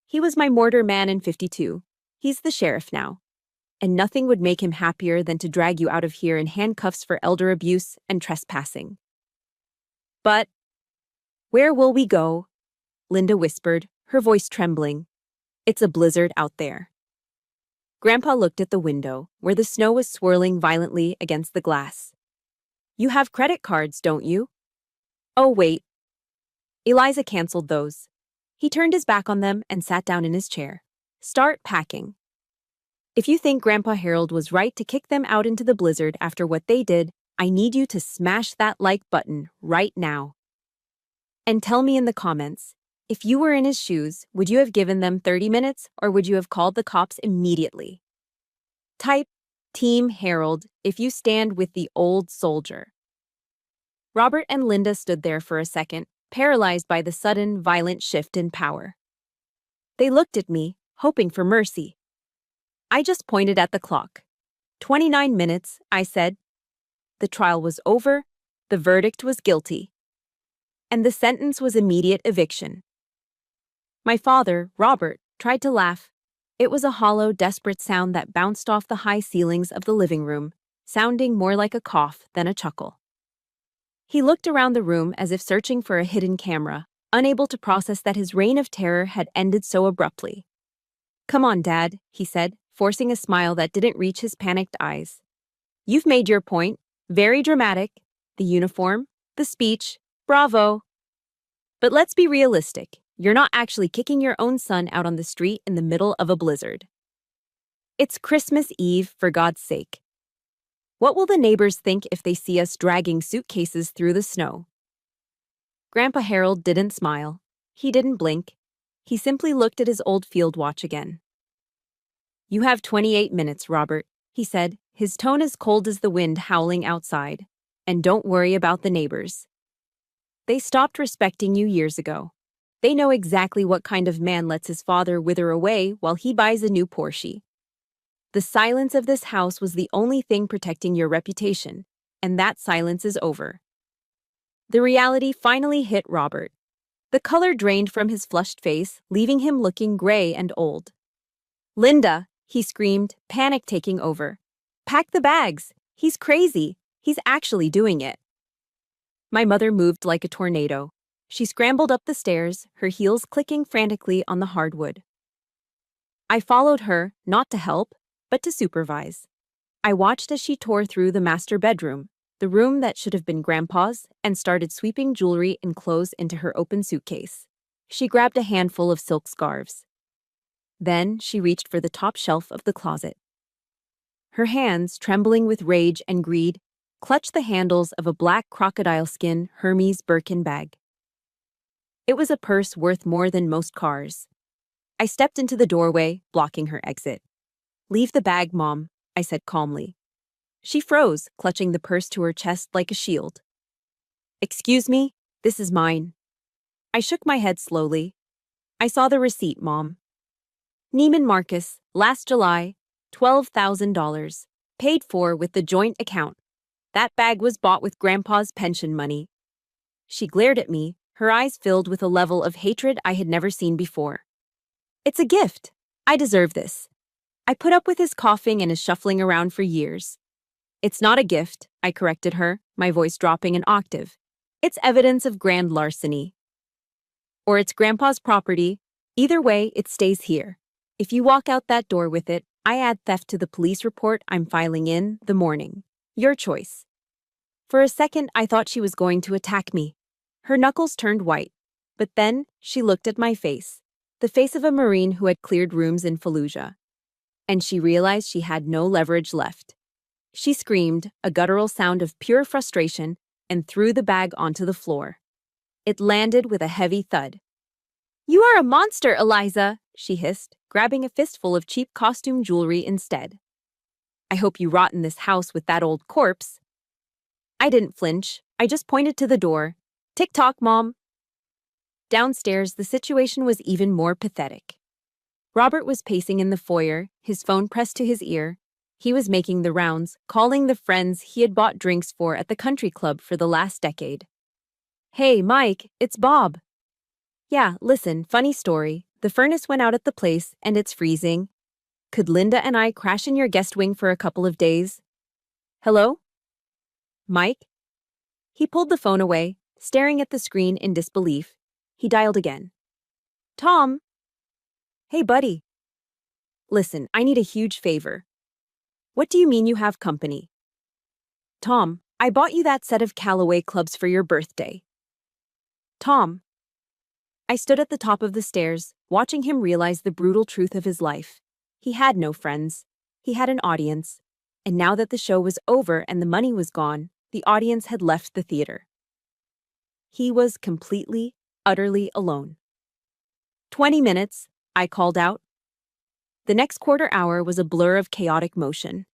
He was my mortar man in '52. He's the sheriff now. and nothing would make him happier than to drag you out of here in handcuffs for elder abuse and trespassing. But where will we go? Linda whispered, her voice trembling. It's a blizzard out there. Grandpa looked at the window, where the snow was swirling violently against the glass. You have credit cards, don't you? Oh, wait. Eliza canceled those. He turned his back on them and sat down in his chair. Start packing. If you think Grandpa Harold was right to kick them out into the blizzard after what they did, I need you to smash that like button right now. And tell me in the comments, if you were in his shoes, would you have given them 30 minutes or would you have called the cops immediately? Type Team Harold if you stand with the old soldier. Robert and Linda stood there for a second, paralyzed by the sudden, violent shift in power. They looked at me, hoping for mercy. I just pointed at the clock. 29 minutes, I said. The trial was over, the verdict was guilty. And the sentence was immediate eviction. My father, Robert, tried to laugh. It was a hollow, desperate sound that bounced off the high ceilings of the living room, sounding more like a cough than a chuckle. He looked around the room as if searching for a hidden camera, unable to process that his reign of terror had ended so abruptly. Come on, Dad, he said, forcing a smile that didn't reach his panicked eyes. You've made your point. Very dramatic. The uniform, the speech, bravo. But let's be realistic. You're not actually kicking your own son out on the street in the middle of a blizzard. It's Christmas Eve, for God's sake. What will the neighbors think if they see us dragging suitcases through the snow? Grandpa Harold didn't smile. He didn't blink. He simply looked at his old field watch again. You have 28 minutes, Robert, he said, his tone as cold as the wind howling outside. And don't worry about the neighbors. They stopped respecting you years ago. They know exactly what kind of man lets his father wither away while he buys a new Porsche. The silence of this house was the only thing protecting your reputation, and that silence is over. The reality finally hit Robert. The color drained from his flushed face, leaving him looking gray and old. Linda, he screamed, panic taking over. Pack the bags. He's crazy. He's actually doing it. My mother moved like a tornado. She scrambled up the stairs, her heels clicking frantically on the hardwood. I followed her, not to help, but to supervise. I watched as she tore through the master bedroom, the room that should have been Grandpa's, and started sweeping jewelry and clothes into her open suitcase. She grabbed a handful of silk scarves. Then she reached for the top shelf of the closet. Her hands, trembling with rage and greed, clutched the handles of a black crocodile skin Hermes Birkin bag. It was a purse worth more than most cars. I stepped into the doorway, blocking her exit. Leave the bag, Mom, I said calmly. She froze, clutching the purse to her chest like a shield. Excuse me, this is mine. I shook my head slowly. I saw the receipt, Mom. Neiman Marcus, last July, $12,000, paid for with the joint account. That bag was bought with Grandpa's pension money. She glared at me, her eyes filled with a level of hatred I had never seen before. It's a gift. I deserve this. I put up with his coughing and his shuffling around for years. It's not a gift, I corrected her, my voice dropping an octave. It's evidence of grand larceny. Or it's Grandpa's property. Either way, it stays here. If you walk out that door with it, I add theft to the police report I'm filing in the morning. Your choice. For a second, I thought she was going to attack me. Her knuckles turned white, but then she looked at my face, the face of a Marine who had cleared rooms in Fallujah. And she realized she had no leverage left. She screamed, a guttural sound of pure frustration, and threw the bag onto the floor. It landed with a heavy thud. You are a monster, Eliza, she hissed, grabbing a fistful of cheap costume jewelry instead. I hope you rot in this house with that old corpse. I didn't flinch. I just pointed to the door. Tick-tock, Mom. Downstairs, the situation was even more pathetic. Robert was pacing in the foyer, his phone pressed to his ear. He was making the rounds, calling the friends he had bought drinks for at the country club for the last decade. Hey, Mike, it's Bob. Yeah, listen, funny story. The furnace went out at the place, and it's freezing. Could Linda and I crash in your guest wing for a couple of days? Hello? Mike? He pulled the phone away, staring at the screen in disbelief. He dialed again. Tom? Hey, buddy. Listen, I need a huge favor. What do you mean you have company? Tom, I bought you that set of Callaway clubs for your birthday. Tom. I stood at the top of the stairs, watching him realize the brutal truth of his life. He had no friends. He had an audience. And now that the show was over and the money was gone, the audience had left the theater. He was completely, utterly alone. 20 minutes, I called out. The next quarter hour was a blur of chaotic motion.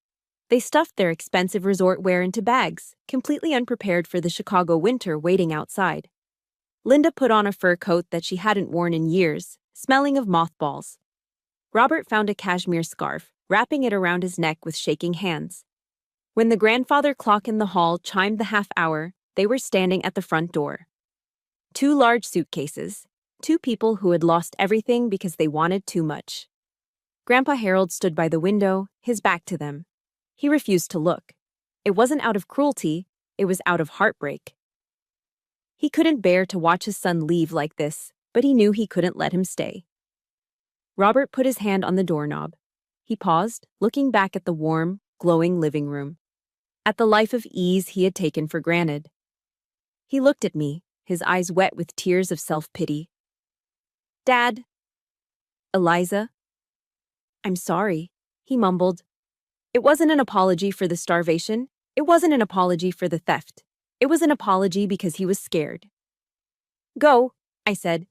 They stuffed their expensive resort wear into bags, completely unprepared for the Chicago winter waiting outside. Linda put on a fur coat that she hadn't worn in years, smelling of mothballs. Robert found a cashmere scarf, wrapping it around his neck with shaking hands. When the grandfather clock in the hall chimed the half hour, they were standing at the front door. 2 large suitcases, 2 people who had lost everything because they wanted too much. Grandpa Harold stood by the window, his back to them. He refused to look. It wasn't out of cruelty, it was out of heartbreak. He couldn't bear to watch his son leave like this, but he knew he couldn't let him stay. Robert put his hand on the doorknob. He paused, looking back at the warm, glowing living room, at the life of ease he had taken for granted. He looked at me, his eyes wet with tears of self-pity. Dad. Eliza. I'm sorry, he mumbled. It wasn't an apology for the starvation. It wasn't an apology for the theft. It was an apology because he was scared. Go, I said.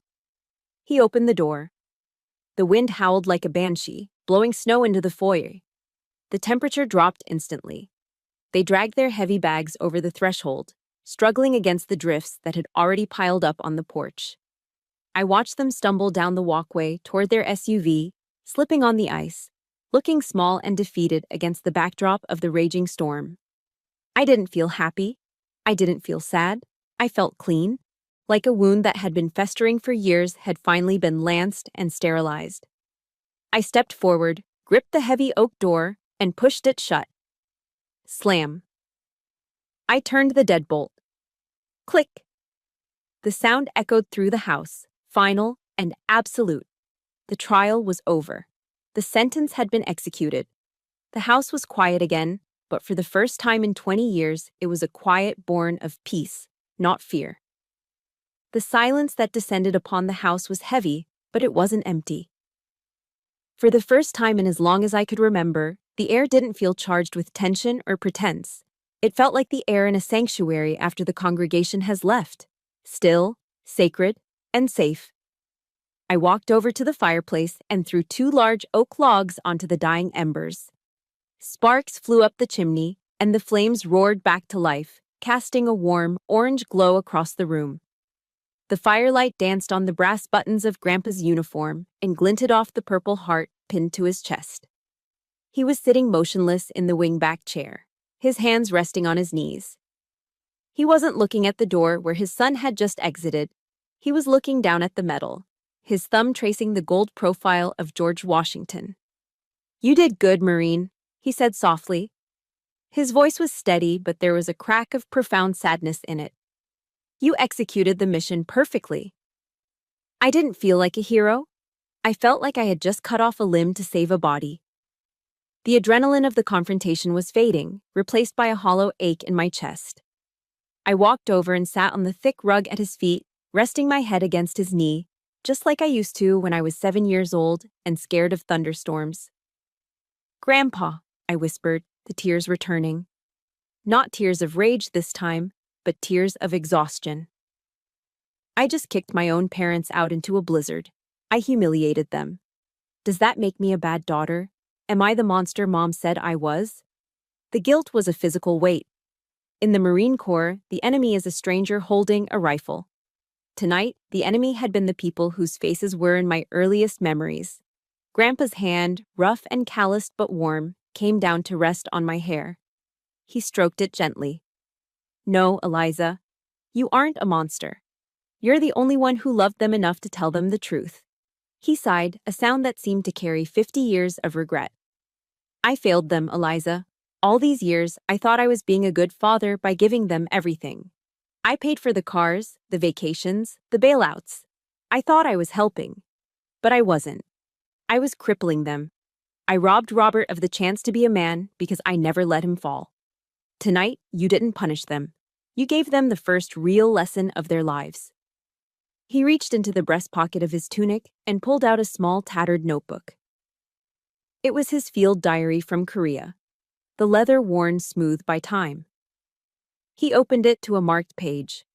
He opened the door. The wind howled like a banshee, blowing snow into the foyer. The temperature dropped instantly. They dragged their heavy bags over the threshold, struggling against the drifts that had already piled up on the porch. I watched them stumble down the walkway toward their SUV, slipping on the ice, looking small and defeated against the backdrop of the raging storm. I didn't feel happy. I didn't feel sad. I felt clean, like a wound that had been festering for years had finally been lanced and sterilized. I stepped forward, gripped the heavy oak door, and pushed it shut. Slam. I turned the deadbolt. Click. The sound echoed through the house, final and absolute. The trial was over. The sentence had been executed. The house was quiet again, but for the first time in 20 years, it was a quiet born of peace, not fear. The silence that descended upon the house was heavy, but it wasn't empty. For the first time in as long as I could remember, the air didn't feel charged with tension or pretense. It felt like the air in a sanctuary after the congregation has left, still, sacred, and safe. I walked over to the fireplace and threw 2 large oak logs onto the dying embers. Sparks flew up the chimney, and the flames roared back to life, casting a warm, orange glow across the room. The firelight danced on the brass buttons of Grandpa's uniform and glinted off the purple heart pinned to his chest. He was sitting motionless in the wingback chair, his hands resting on his knees. He wasn't looking at the door where his son had just exited. He was looking down at the metal, his thumb tracing the gold profile of George Washington. You did good, Marine, he said softly. His voice was steady, but there was a crack of profound sadness in it. You executed the mission perfectly. I didn't feel like a hero. I felt like I had just cut off a limb to save a body. The adrenaline of the confrontation was fading, replaced by a hollow ache in my chest. I walked over and sat on the thick rug at his feet, resting my head against his knee, just like I used to when I was 7 years old and scared of thunderstorms. Grandpa, I whispered, the tears returning. Not tears of rage this time, but tears of exhaustion. I just kicked my own parents out into a blizzard. I humiliated them. Does that make me a bad daughter? Am I the monster Mom said I was? The guilt was a physical weight. In the Marine Corps, the enemy is a stranger holding a rifle. Tonight, the enemy had been the people whose faces were in my earliest memories. Grandpa's hand, rough and calloused but warm, came down to rest on my hair. He stroked it gently. No, Eliza, you aren't a monster. You're the only one who loved them enough to tell them the truth. He sighed, a sound that seemed to carry 50 years of regret. I failed them, Eliza. All these years, I thought I was being a good father by giving them everything. I paid for the cars, the vacations, the bailouts. I thought I was helping. But I wasn't. I was crippling them. I robbed Robert of the chance to be a man because I never let him fall. Tonight, you didn't punish them. You gave them the first real lesson of their lives. He reached into the breast pocket of his tunic and pulled out a small tattered notebook. It was his field diary from Korea, the leather worn smooth by time. He opened it to a marked page.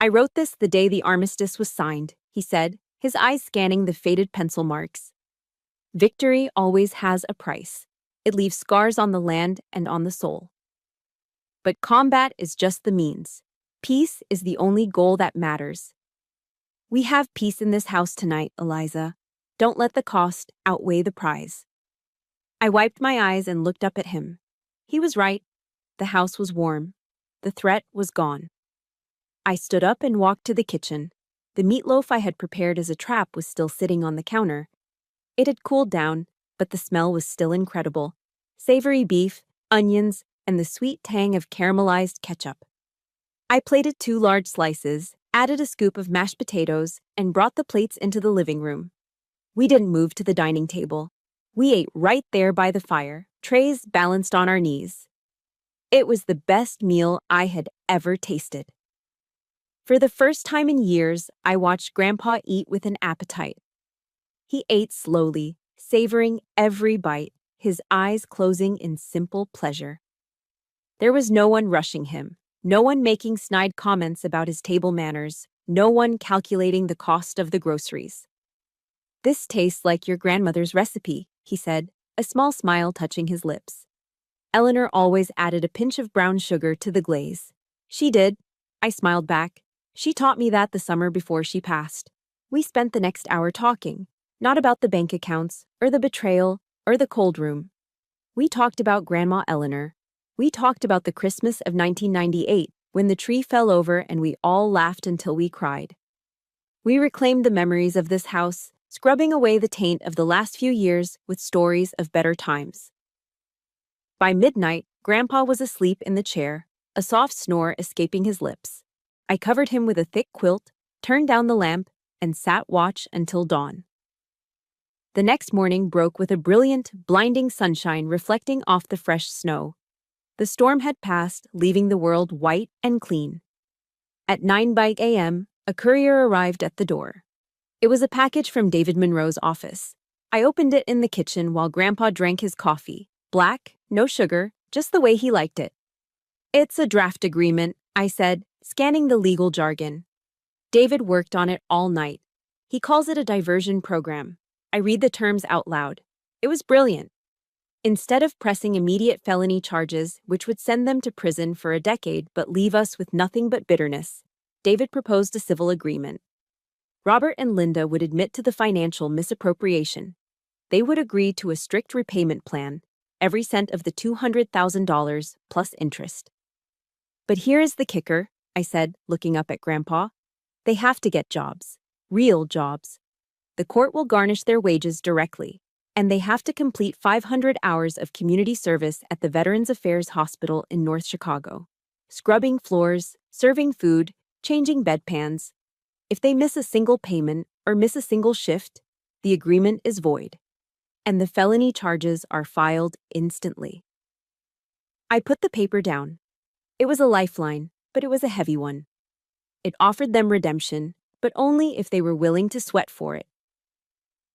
I wrote this the day the armistice was signed, he said, his eyes scanning the faded pencil marks. Victory always has a price. It leaves scars on the land and on the soul. But combat is just the means. Peace is the only goal that matters. We have peace in this house tonight, Eliza. Don't let the cost outweigh the prize. I wiped my eyes and looked up at him. He was right. The house was warm. The threat was gone. I stood up and walked to the kitchen. The meatloaf I had prepared as a trap was still sitting on the counter. It had cooled down, but the smell was still incredible. Savory beef, onions, and the sweet tang of caramelized ketchup. I plated 2 large slices, added a scoop of mashed potatoes, and brought the plates into the living room. We didn't move to the dining table. We ate right there by the fire, trays balanced on our knees. It was the best meal I had ever tasted. For the first time in years, I watched Grandpa eat with an appetite. He ate slowly, savoring every bite, his eyes closing in simple pleasure. There was no one rushing him, no one making snide comments about his table manners, no one calculating the cost of the groceries. "This tastes like your grandmother's recipe," he said, a small smile touching his lips. Eleanor always added a pinch of brown sugar to the glaze. "She did," I smiled back. "She taught me that the summer before she passed." We spent the next hour talking, not about the bank accounts, or the betrayal, or the cold room. We talked about Grandma Eleanor. We talked about the Christmas of 1998, when the tree fell over and we all laughed until we cried. We reclaimed the memories of this house, scrubbing away the taint of the last few years with stories of better times. By midnight, Grandpa was asleep in the chair, a soft snore escaping his lips. I covered him with a thick quilt, turned down the lamp, and sat watch until dawn. The next morning broke with a brilliant, blinding sunshine reflecting off the fresh snow. The storm had passed, leaving the world white and clean. At 9 a.m., a courier arrived at the door. It was a package from David Monroe's office. I opened it in the kitchen while Grandpa drank his coffee. Black, no sugar, just the way he liked it. "It's a draft agreement," I said, scanning the legal jargon. David worked on it all night. He calls it a diversion program. I read the terms out loud. It was brilliant. Instead of pressing immediate felony charges, which would send them to prison for a decade but leave us with nothing but bitterness, David proposed a civil agreement. Robert and Linda would admit to the financial misappropriation. They would agree to a strict repayment plan, every cent of the $200,000 plus interest. "But here is the kicker," I said, looking up at Grandpa. "They have to get jobs, real jobs. The court will garnish their wages directly, and they have to complete 500 hours of community service at the Veterans Affairs Hospital in North Chicago, scrubbing floors, serving food, changing bedpans. If they miss a single payment or miss a single shift, the agreement is void, and the felony charges are filed instantly." I put the paper down. It was a lifeline, but it was a heavy one. It offered them redemption, but only if they were willing to sweat for it.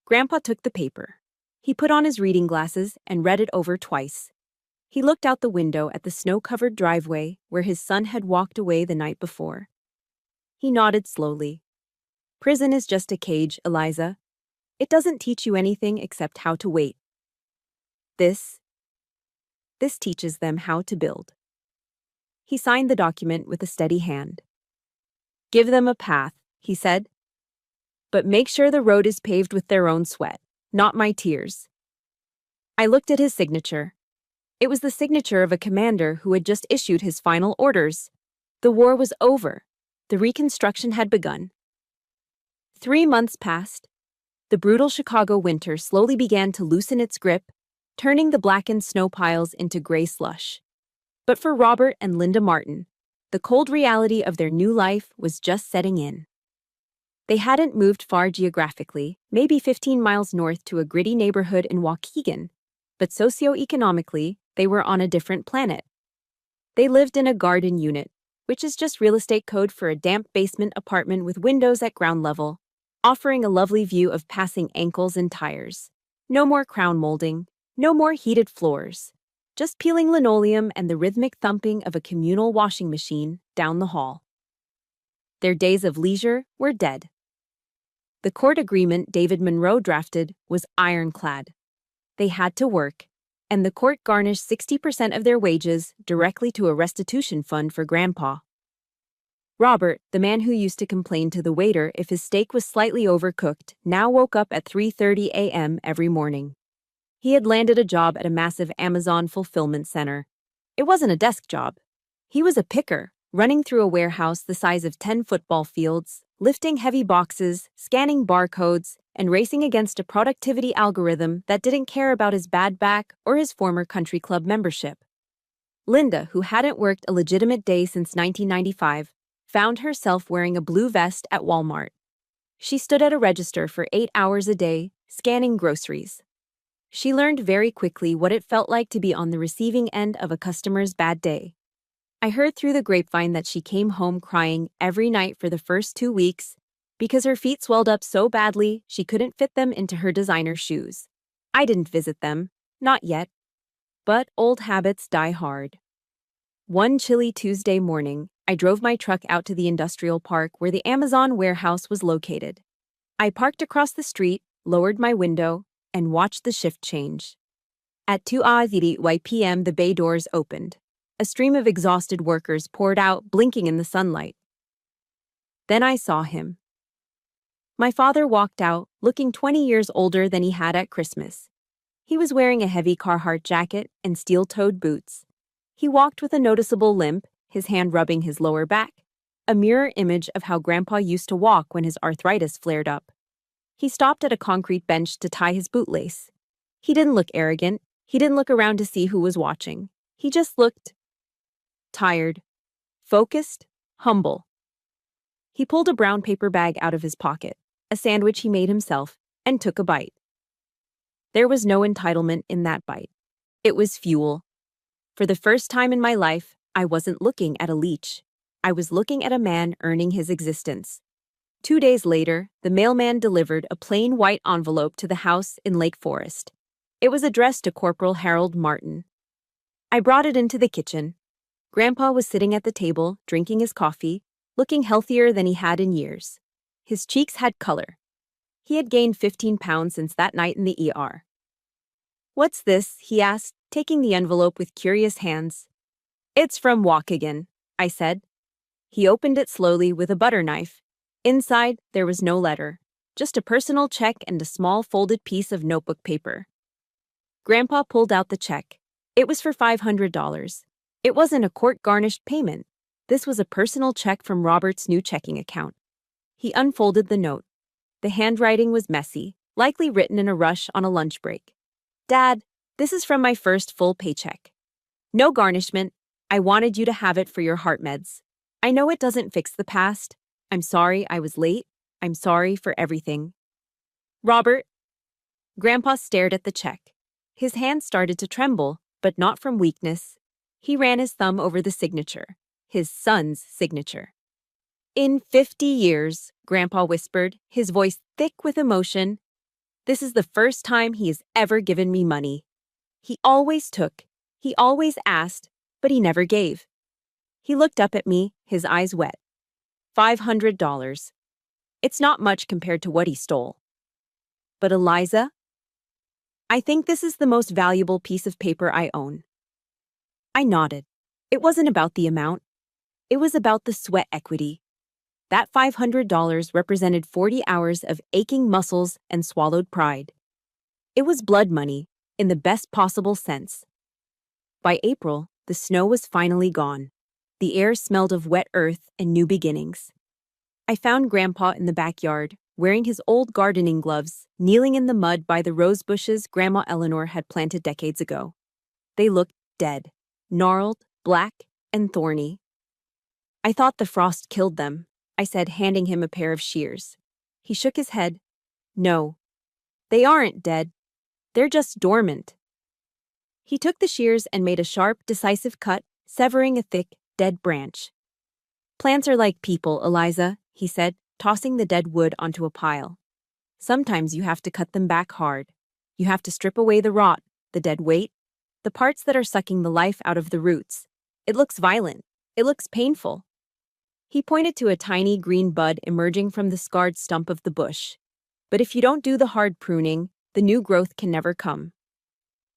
Grandpa took the paper. He put on his reading glasses and read it over twice. He looked out the window at the snow-covered driveway where his son had walked away the night before. He nodded slowly. "Prison is just a cage, Eliza. It doesn't teach you anything except how to wait. This teaches them how to build." He signed the document with a steady hand. "Give them a path," he said. "But make sure the road is paved with their own sweat, not my tears." I looked at his signature. It was the signature of a commander who had just issued his final orders. The war was over. The reconstruction had begun. 3 months passed. The brutal Chicago winter slowly began to loosen its grip. turning the blackened snow piles into gray slush. But for Robert and Linda Martin, the cold reality of their new life was just setting in. They hadn't moved far geographically, maybe 15 miles north to a gritty neighborhood in Waukegan, but socioeconomically, they were on a different planet. They lived in a garden unit, which is just real estate code for a damp basement apartment with windows at ground level, offering a lovely view of passing ankles and tires. No more crown molding, no more heated floors, just peeling linoleum and the rhythmic thumping of a communal washing machine down the hall. Their days of leisure were dead. The court agreement David Monroe drafted was ironclad. They had to work, and the court garnished 60% of their wages directly to a restitution fund for Grandpa. Robert, the man who used to complain to the waiter if his steak was slightly overcooked, now woke up at 3:30 a.m. every morning. He had landed a job at a massive Amazon fulfillment center. It wasn't a desk job. He was a picker, running through a warehouse the size of 10 football fields, lifting heavy boxes, scanning barcodes, and racing against a productivity algorithm that didn't care about his bad back or his former country club membership. Linda, who hadn't worked a legitimate day since 1995, found herself wearing a blue vest at Walmart. She stood at a register for 8 hours a day, scanning groceries. She learned very quickly what it felt like to be on the receiving end of a customer's bad day. I heard through the grapevine that she came home crying every night for the first 2 weeks because her feet swelled up so badly she couldn't fit them into her designer shoes. I didn't visit them, not yet. But old habits die hard. One chilly Tuesday morning, I drove my truck out to the industrial park where the Amazon warehouse was located. I parked across the street, lowered my window, and watched the shift change. At 2:30 p.m., the bay doors opened. A stream of exhausted workers poured out, blinking in the sunlight. Then I saw him. My father walked out, looking 20 years older than he had at Christmas. He was wearing a heavy Carhartt jacket and steel-toed boots. He walked with a noticeable limp, his hand rubbing his lower back, a mirror image of how Grandpa used to walk when his arthritis flared up. He stopped at a concrete bench to tie his bootlace. He didn't look arrogant. He didn't look around to see who was watching. He just looked tired, focused, humble. He pulled a brown paper bag out of his pocket, a sandwich he made himself, and took a bite. There was no entitlement in that bite. It was fuel. For the first time in my life, I wasn't looking at a leech. I was looking at a man earning his existence. 2 days later, the mailman delivered a plain white envelope to the house in Lake Forest. It was addressed to Corporal Harold Martin. I brought it into the kitchen. Grandpa was sitting at the table, drinking his coffee, looking healthier than he had in years. His cheeks had color. He had gained 15 pounds since that night in the ER. "What's this?" he asked, taking the envelope with curious hands. "It's from Waukegan," I said. He opened it slowly with a butter knife. Inside, there was no letter, just a personal check and a small folded piece of notebook paper. Grandpa pulled out the check. It was for $500. It wasn't a court-garnished payment. This was a personal check from Robert's new checking account. He unfolded the note. The handwriting was messy, likely written in a rush on a lunch break. "Dad, this is from my first full paycheck. No garnishment. I wanted you to have it for your heart meds. I know it doesn't fix the past. I'm sorry I was late. I'm sorry for everything. Robert." Grandpa stared at the check. His hand started to tremble, but not from weakness. He ran his thumb over the signature, his son's signature. "In 50 years, Grandpa whispered, his voice thick with emotion, "this is the first time he has ever given me money. He always took, he always asked, but he never gave." He looked up at me, his eyes wet. $500. It's not much compared to what he stole. But Eliza? I think this is the most valuable piece of paper I own. I nodded. It wasn't about the amount. It was about the sweat equity. That $500 represented 40 hours of aching muscles and swallowed pride. It was blood money, in the best possible sense. By April, the snow was finally gone. The air smelled of wet earth and new beginnings. I found Grandpa in the backyard, wearing his old gardening gloves, kneeling in the mud by the rose bushes Grandma Eleanor had planted decades ago. They looked dead, gnarled, black, and thorny. "I thought the frost killed them," I said, handing him a pair of shears. He shook his head. "No, they aren't dead. They're just dormant." He took the shears and made a sharp, decisive cut, severing a thick, dead branch. "Plants are like people, Eliza," he said, tossing the dead wood onto a pile. "Sometimes you have to cut them back hard. You have to strip away the rot, the dead weight, the parts that are sucking the life out of the roots. It looks violent. It looks painful." He pointed to a tiny green bud emerging from the scarred stump of the bush. "But if you don't do the hard pruning, the new growth can never come."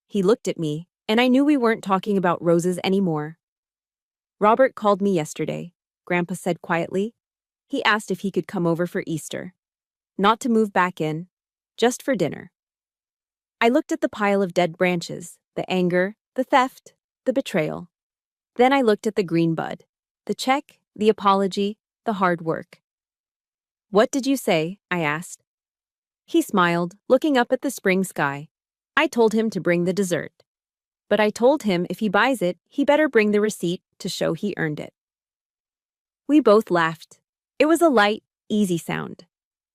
He looked at me, and I knew we weren't talking about roses anymore. "Robert called me yesterday," Grandpa said quietly. "He asked if he could come over for Easter. Not to move back in, just for dinner." I looked at the pile of dead branches, the anger, the theft, the betrayal. Then I looked at the green bud, the check, the apology, the hard work. "What did you say?" I asked. He smiled, looking up at the spring sky. "I told him to bring the dessert. But I told him if he buys it, he better bring the receipt to show he earned it." We both laughed. It was a light, easy sound.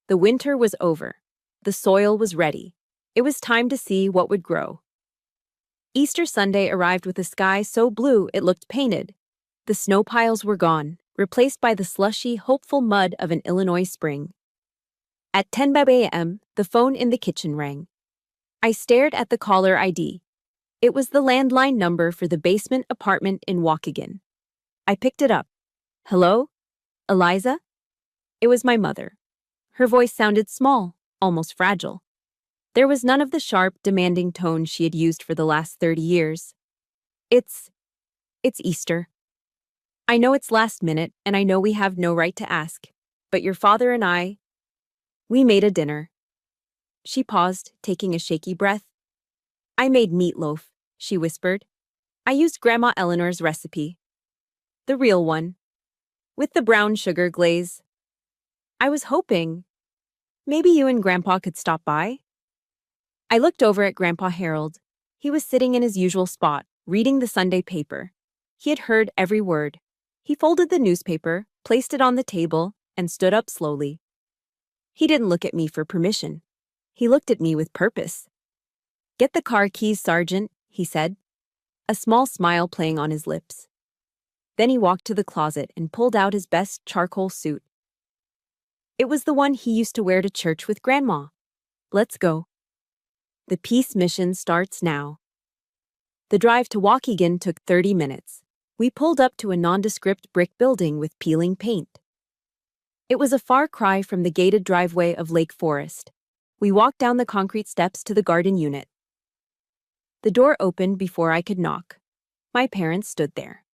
The winter was over. The soil was ready. It was time to see what would grow. Easter Sunday arrived with a sky so blue it looked painted. The snow piles were gone, replaced by the slushy, hopeful mud of an Illinois spring. At 10 a.m., the phone in the kitchen rang. I stared at the caller ID. It was the landline number for the basement apartment in Waukegan. I picked it up. "Hello? Eliza?" It was my mother. Her voice sounded small, almost fragile. There was none of the sharp, demanding tone she had used for the last 30 years. It's Easter. I know it's last minute, and I know we have no right to ask, but your father and we made a dinner." She paused, taking a shaky breath. "I made meatloaf," she whispered. "I used Grandma Eleanor's recipe. The real one. With the brown sugar glaze. I was hoping maybe you and Grandpa could stop by." I looked over at Grandpa Harold. He was sitting in his usual spot, reading the Sunday paper. He had heard every word. He folded the newspaper, placed it on the table, and stood up slowly. He didn't look at me for permission. He looked at me with purpose. "Get the car keys, Sergeant," he said, a small smile playing on his lips. Then he walked to the closet and pulled out his best charcoal suit. It was the one he used to wear to church with Grandma. "Let's go. The peace mission starts now." The drive to Waukegan took 30 minutes. We pulled up to a nondescript brick building with peeling paint. It was a far cry from the gated driveway of Lake Forest. We walked down the concrete steps to the garden unit. The door opened before I could knock. My parents stood there.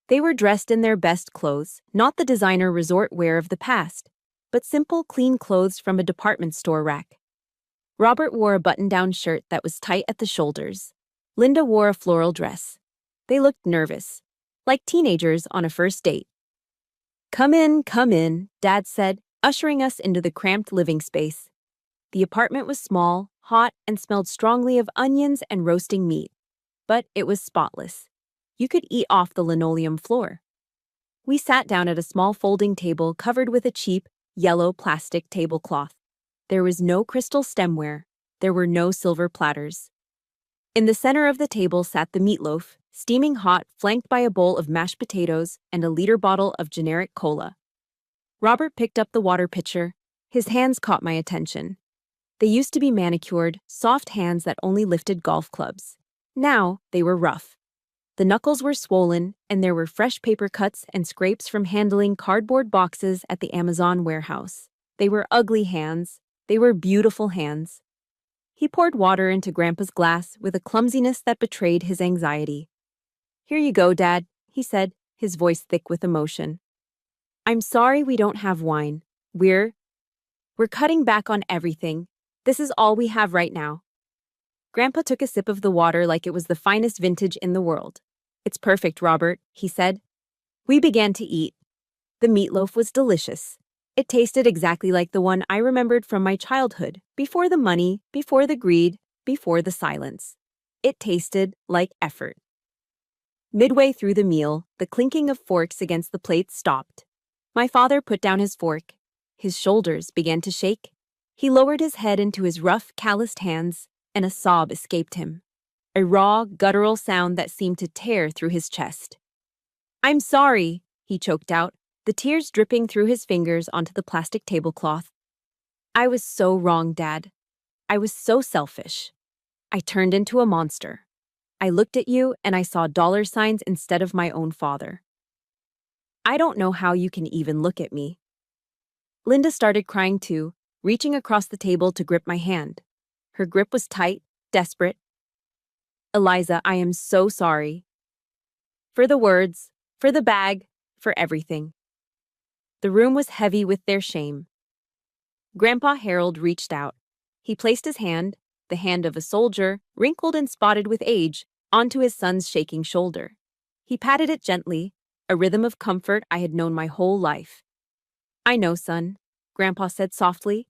They were dressed in their best clothes, not the designer resort wear of the past, but simple, clean clothes from a department store rack. Robert wore a button-down shirt that was tight at the shoulders. Linda wore a floral dress. They looked nervous, like teenagers on a first date. Come in," Dad said, ushering us into the cramped living space. The apartment was small, hot, and smelled strongly of onions and roasting meat. But it was spotless. You could eat off the linoleum floor. We sat down at a small folding table covered with a cheap, yellow plastic tablecloth. There was no crystal stemware. There were no silver platters. In the center of the table sat the meatloaf, steaming hot, flanked by a bowl of mashed potatoes and a liter bottle of generic cola. Robert picked up the water pitcher. His hands caught my attention. They used to be manicured, soft hands that only lifted golf clubs. Now, they were rough. The knuckles were swollen, and there were fresh paper cuts and scrapes from handling cardboard boxes at the Amazon warehouse. They were ugly hands. They were beautiful hands. He poured water into Grandpa's glass with a clumsiness that betrayed his anxiety. "Here you go, Dad," he said, his voice thick with emotion. "I'm sorry we don't have wine. We're cutting back on everything. This is all we have right now." Grandpa took a sip of the water like it was the finest vintage in the world. "It's perfect, Robert," he said. We began to eat. The meatloaf was delicious. It tasted exactly like the one I remembered from my childhood, before the money, before the greed, before the silence. It tasted like effort. Midway through the meal, the clinking of forks against the plates stopped. My father put down his fork. His shoulders began to shake. He lowered his head into his rough, calloused hands, and a sob escaped him. A raw, guttural sound that seemed to tear through his chest. "I'm sorry," he choked out, the tears dripping through his fingers onto the plastic tablecloth. "I was so wrong, Dad. I was so selfish. I turned into a monster. I looked at you and I saw dollar signs instead of my own father. I don't know how you can even look at me." Linda started crying too, reaching across the table to grip my hand. Her grip was tight, desperate. "Eliza, I am so sorry. For the words, for the bag, for everything." The room was heavy with their shame. Grandpa Harold reached out. He placed his hand, the hand of a soldier, wrinkled and spotted with age, onto his son's shaking shoulder. He patted it gently, a rhythm of comfort I had known my whole life. "I know, son," Grandpa said softly.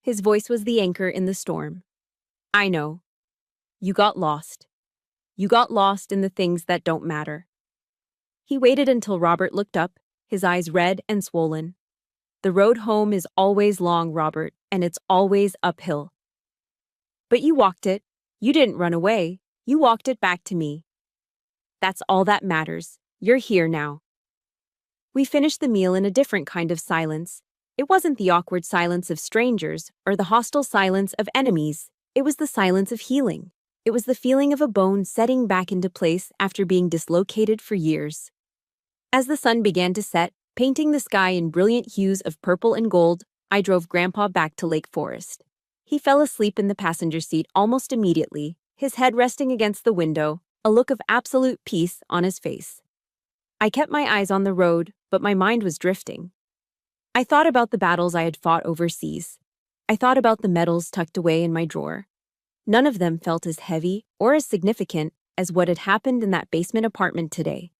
His voice was the anchor in the storm. "I know. You got lost. You got lost in the things that don't matter." He waited until Robert looked up, his eyes red and swollen. "The road home is always long, Robert, and it's always uphill. But you walked it. You didn't run away. You walked it back to me. That's all that matters. You're here now." We finished the meal in a different kind of silence. It wasn't the awkward silence of strangers or the hostile silence of enemies. It was the silence of healing. It was the feeling of a bone setting back into place after being dislocated for years. As the sun began to set, painting the sky in brilliant hues of purple and gold, I drove Grandpa back to Lake Forest. He fell asleep in the passenger seat almost immediately, his head resting against the window, a look of absolute peace on his face. I kept my eyes on the road, but my mind was drifting. I thought about the battles I had fought overseas. I thought about the medals tucked away in my drawer. None of them felt as heavy or as significant as what had happened in that basement apartment today.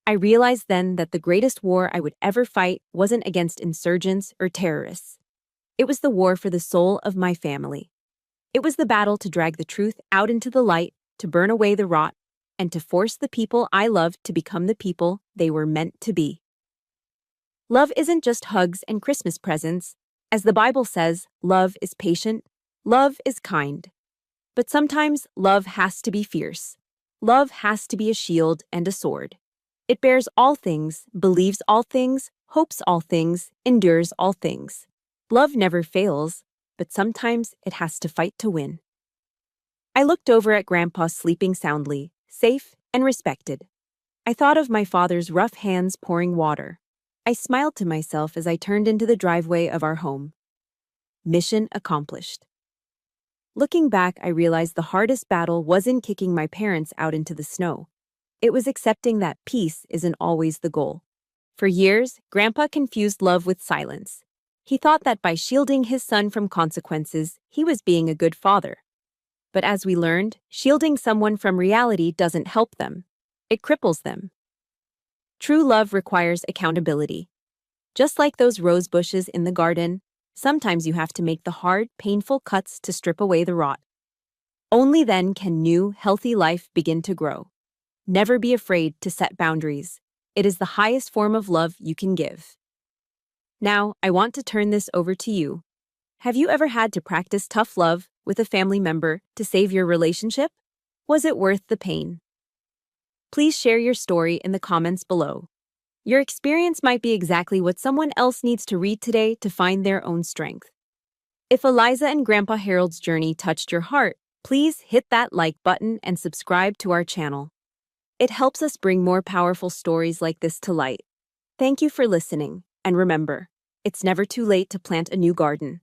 I realized then that the greatest war I would ever fight wasn't against insurgents or terrorists. It was the war for the soul of my family. It was the battle to drag the truth out into the light, to burn away the rot, and to force the people I loved to become the people they were meant to be. Love isn't just hugs and Christmas presents. As the Bible says, love is patient, love is kind. But sometimes love has to be fierce. Love has to be a shield and a sword. It bears all things, believes all things, hopes all things, endures all things. Love never fails, but sometimes it has to fight to win. I looked over at Grandpa sleeping soundly, safe and respected. I thought of my father's rough hands pouring water. I smiled to myself as I turned into the driveway of our home. Mission accomplished. Looking back, I realized the hardest battle wasn't kicking my parents out into the snow. It was accepting that peace isn't always the goal. For years, Grandpa confused love with silence. He thought that by shielding his son from consequences, he was being a good father. But as we learned, shielding someone from reality doesn't help them. It cripples them. True love requires accountability. Just like those rose bushes in the garden, sometimes you have to make the hard, painful cuts to strip away the rot. Only then can new, healthy life begin to grow. Never be afraid to set boundaries. It is the highest form of love you can give. Now, I want to turn this over to you. Have you ever had to practice tough love with a family member to save your relationship? Was it worth the pain? Please share your story in the comments below. Your experience might be exactly what someone else needs to read today to find their own strength. If Eliza and Grandpa Harold's journey touched your heart, please hit that like button and subscribe to our channel. It helps us bring more powerful stories like this to light. Thank you for listening, and remember, it's never too late to plant a new garden.